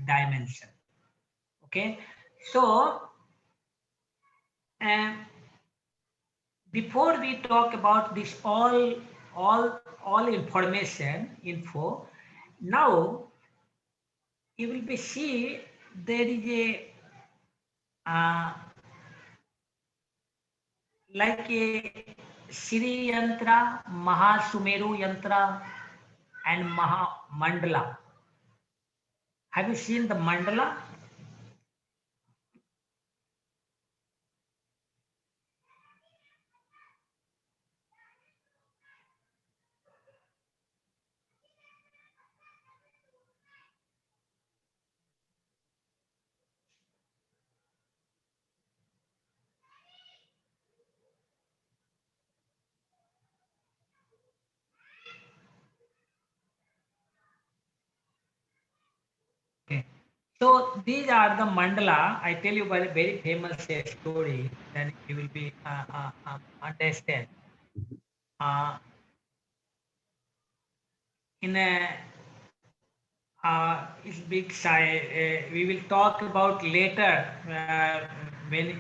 dimension. Okay, so uh, before we talk about this all information info, now you will be see there is a like a Sri Yantra, Mahasumeru Yantra, and Maha Mandala. Have you seen the mandala? Okay. So these are the mandala. I tell you very very famous story. Then you will be understand. Uh, in a it's big side. We will talk about later when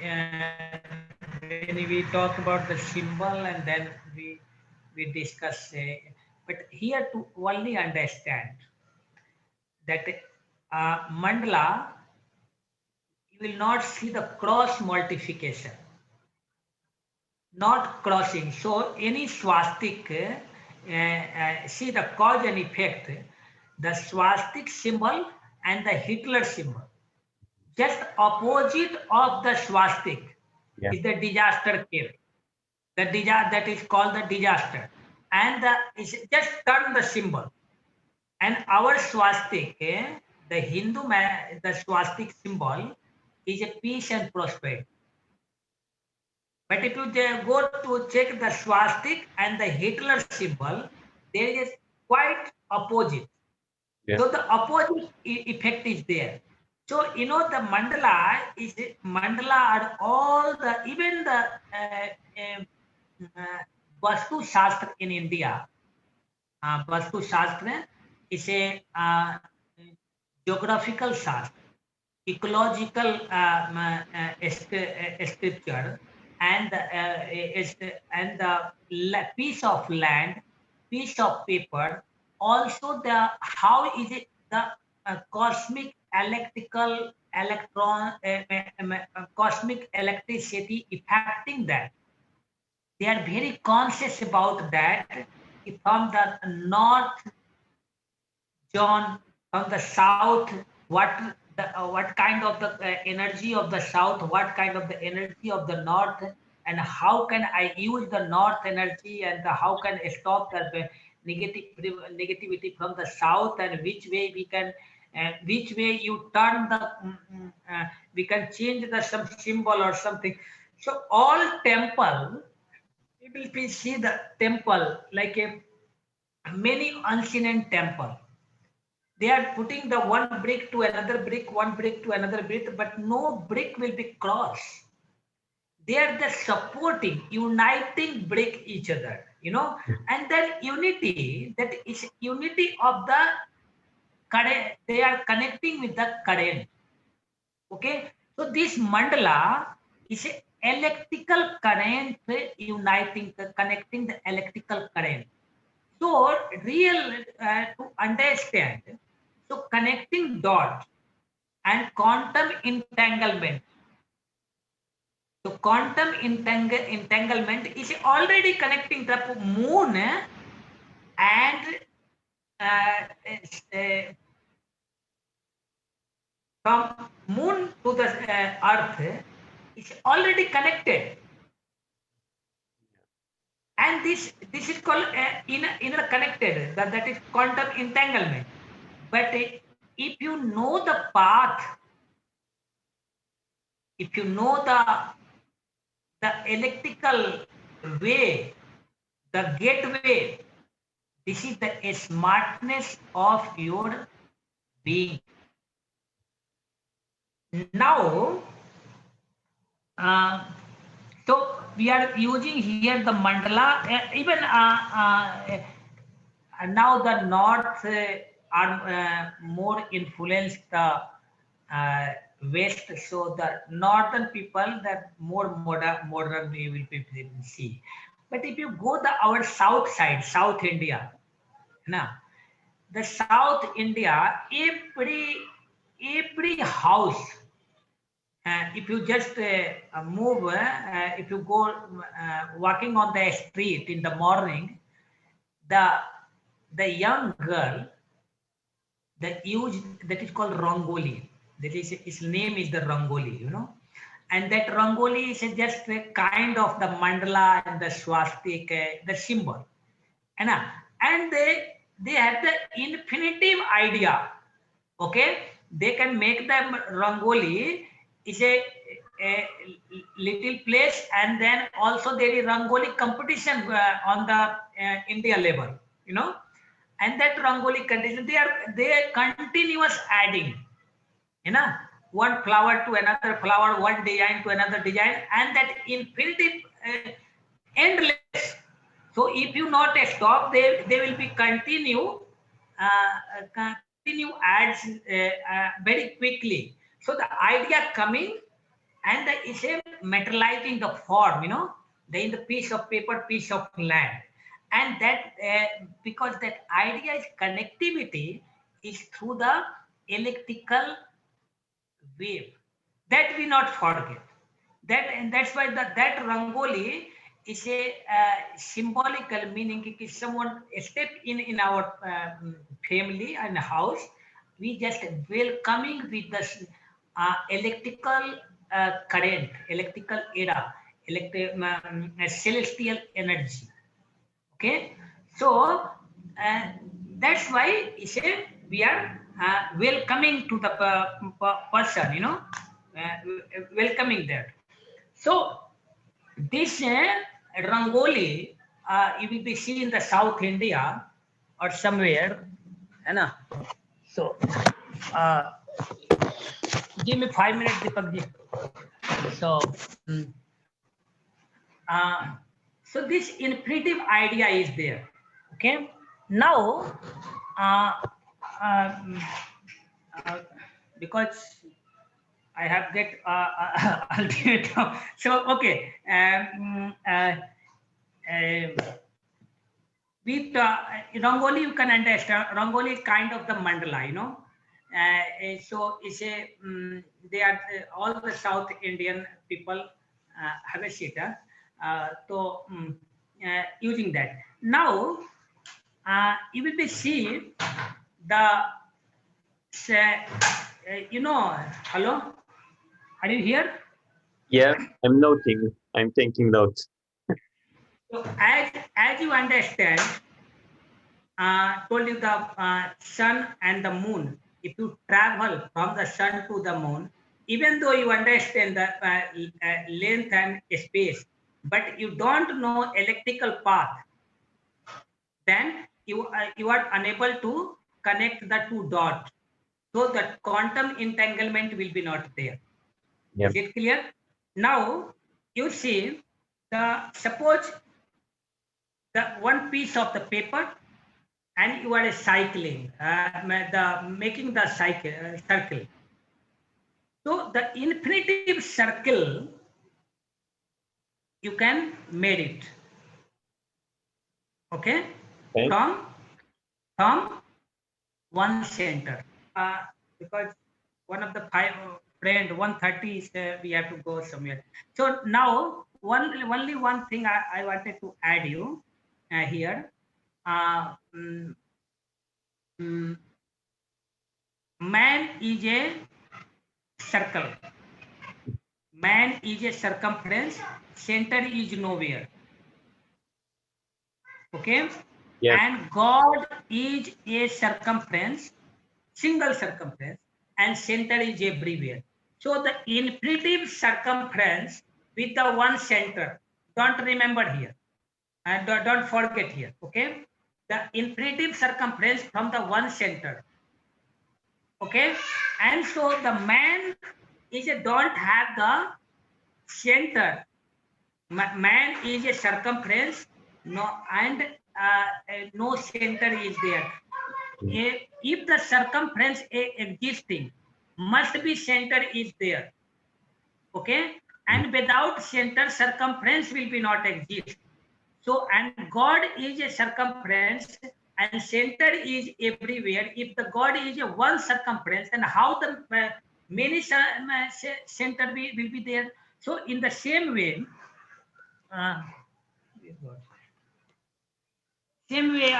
we talk about the symbol, and then we discuss. But here to only understand that mandala, you will not see the cross multiplication, not crossing. So any swastik, see the cause and effect, the swastik symbol and the Hitler symbol. Just opposite of the swastik Yeah. is the disaster cave. That is called the disaster. And it's just turn the symbol. And our swastik, the Hindu man, the swastik symbol is a peace and prosperity. But if you go to check the swastik and the Hitler symbol, there is quite opposite. Yeah. So the opposite effect is there. So the mandala are all the, even the Vastu Shastra in India. Vastu Shastra is a geographical shastra. ecological scripture, and and the piece of land, piece of paper, also the how is it the cosmic electrical electron cosmic electricity affecting that. They are very conscious about that. From the north John, from the south, what kind of the energy of the south, what kind of the energy of the north, and how can I use the north energy, and how can I stop the negativity from the south, and which way we can, which way you turn the, we can change the some symbol or something. So all temple, we will be see the temple like a many ancient temple. They are putting the one brick to another brick, one brick to another brick, but no brick will be crossed. They are the supporting, uniting brick each other, and that unity, that is unity of the current. They are connecting with the current. Okay, so this mandala is a electrical current uniting, connecting the electrical current. So real to understand, so connecting dot and quantum entanglement. So quantum entanglement is already connecting the moon and uh, uh, from moon to the earth is already connected, and this is called interconnected. That is quantum entanglement. But if you know the path, if you know the electrical way, the gateway, this is the smartness of your being. Now, uh, so we are using here the mandala, even now the north are more influenced the uh, west, so the northern people that more modern we will be see. But if you go the our south side, South India, now the South India, every house, if you just move, if you go walking on the street in the morning, the the young girl, the use that is called rangoli. That is, its name is the rangoli, and that rangoli is just a kind of the mandala and the swastika, the symbol, and they have the infinitive idea. Okay, they can make them rangoli is a little place, and then also there is rangoli competition on the India level, and that rangoli condition, they are continuous adding, you know one flower to another flower, one design to another design, and that infinitive endless. So if you not stop, they will be continue ads very quickly. So the idea coming, and is a materializing the form, in the piece of paper, piece of land, and that because that idea is connectivity is through the electrical wave, that we not forget. That, and that's why that rangoli is a symbolical meaning. If someone step in our family and house, we just welcoming with the electrical current, electrical era, celestial energy. Okay, so that's why he said we are welcoming to the person, welcoming that. So this rangoli, you will be seen in the South India or somewhere, है so uh, give me 5 minutes, Deepak ji. So uh, so this infinitive idea is there. Okay, now uh, um, uh, because I have get ultimatum. So okay, with Rangoli you can understand. Rangoli is kind of the mandala, you know. So it's a they are all the South Indian people have a sitter. So using that now you will be see the you know. Hello, are you here? Yeah, I'm noting. I'm taking notes. So as you understand, told you the sun and the moon. If you travel from the sun to the moon, even though you understand the length and space, but you don't know electrical path, then you are unable to connect the two dots. So the quantum entanglement will be not there. Yeah. Is it clear? Now you see the suppose the one piece of the paper and you are cycling, making the circle. So the infinitive circle you can made it, okay, Okay. from one center. Because one of the five friend 1:30 is we have to go somewhere. So now only one thing I wanted to add you here. Uh, mm, mm, Man is a circle. Man is a circumference, center is nowhere. Okay? Yeah. And God is a circumference, single circumference, and center is everywhere. So the infinitive circumference with the one center, don't remember here. And don't forget here. Okay? The infinitive circumference from the one center. Okay? And so the man is a don't have the center. Man is a circumference, no, and no center is there. If the circumference existing, must be center is there. Okay, and without center, circumference will be not exist. So, and God is a circumference and center is everywhere. If the God is a one circumference, then how the many center will be there? So, in the same way, uh, same way,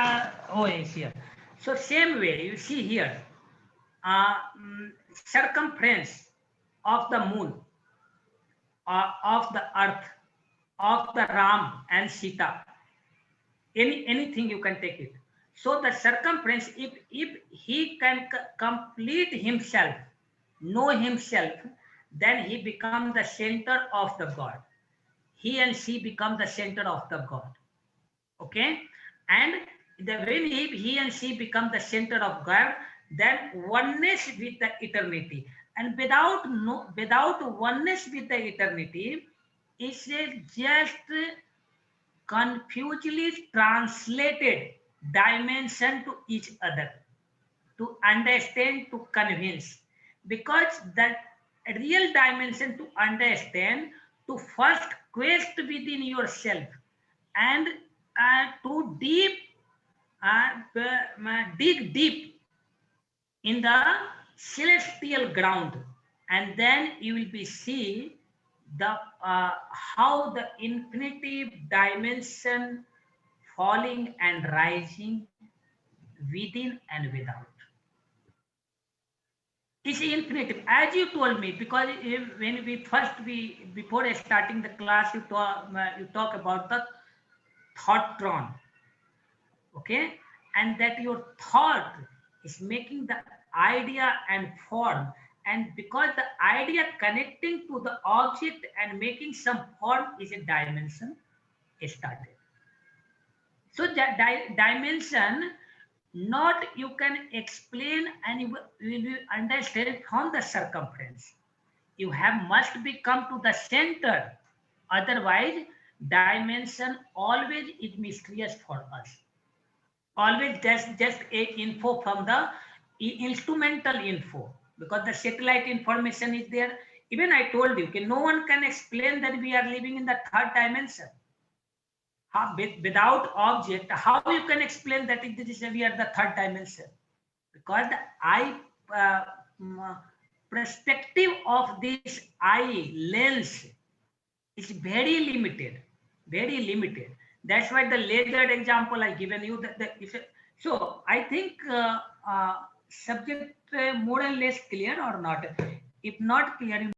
oh, yes, here. So same way, you see here, circumference of the moon, of the earth, of the Ram and Sita. Anything you can take it. So the circumference, if he can complete himself, know himself, then he become the center of the God. He and she become the center of the God. Okay, and when he and she become the center of God, then oneness with the eternity, and without oneness with the eternity is just confusely translated dimension to each other, to understand, to convince, because that real dimension to understand, to first quest within yourself and to dig deep in the celestial ground, and then you will be see the how the infinitive dimension falling and rising within and without. It's infinitive, as you told me, because when we first before starting the class, you talk about the thought tron, okay, and that your thought is making the idea and form, and because the idea connecting to the object and making some form is a dimension started. So that dimension not you can explain and you will understand from the circumference. You have must be come to the center, otherwise dimension always is mysterious for us. Always just a info from the instrumental info. because the satellite information is there. Even I told you, okay, no one can explain that we are living in the third dimension. Without object, how you can explain that we are the third dimension? Because the eye perspective of this eye lens is very limited, very limited. That's why the laser example I given you. So I think subject more or less clear or not? If not clear,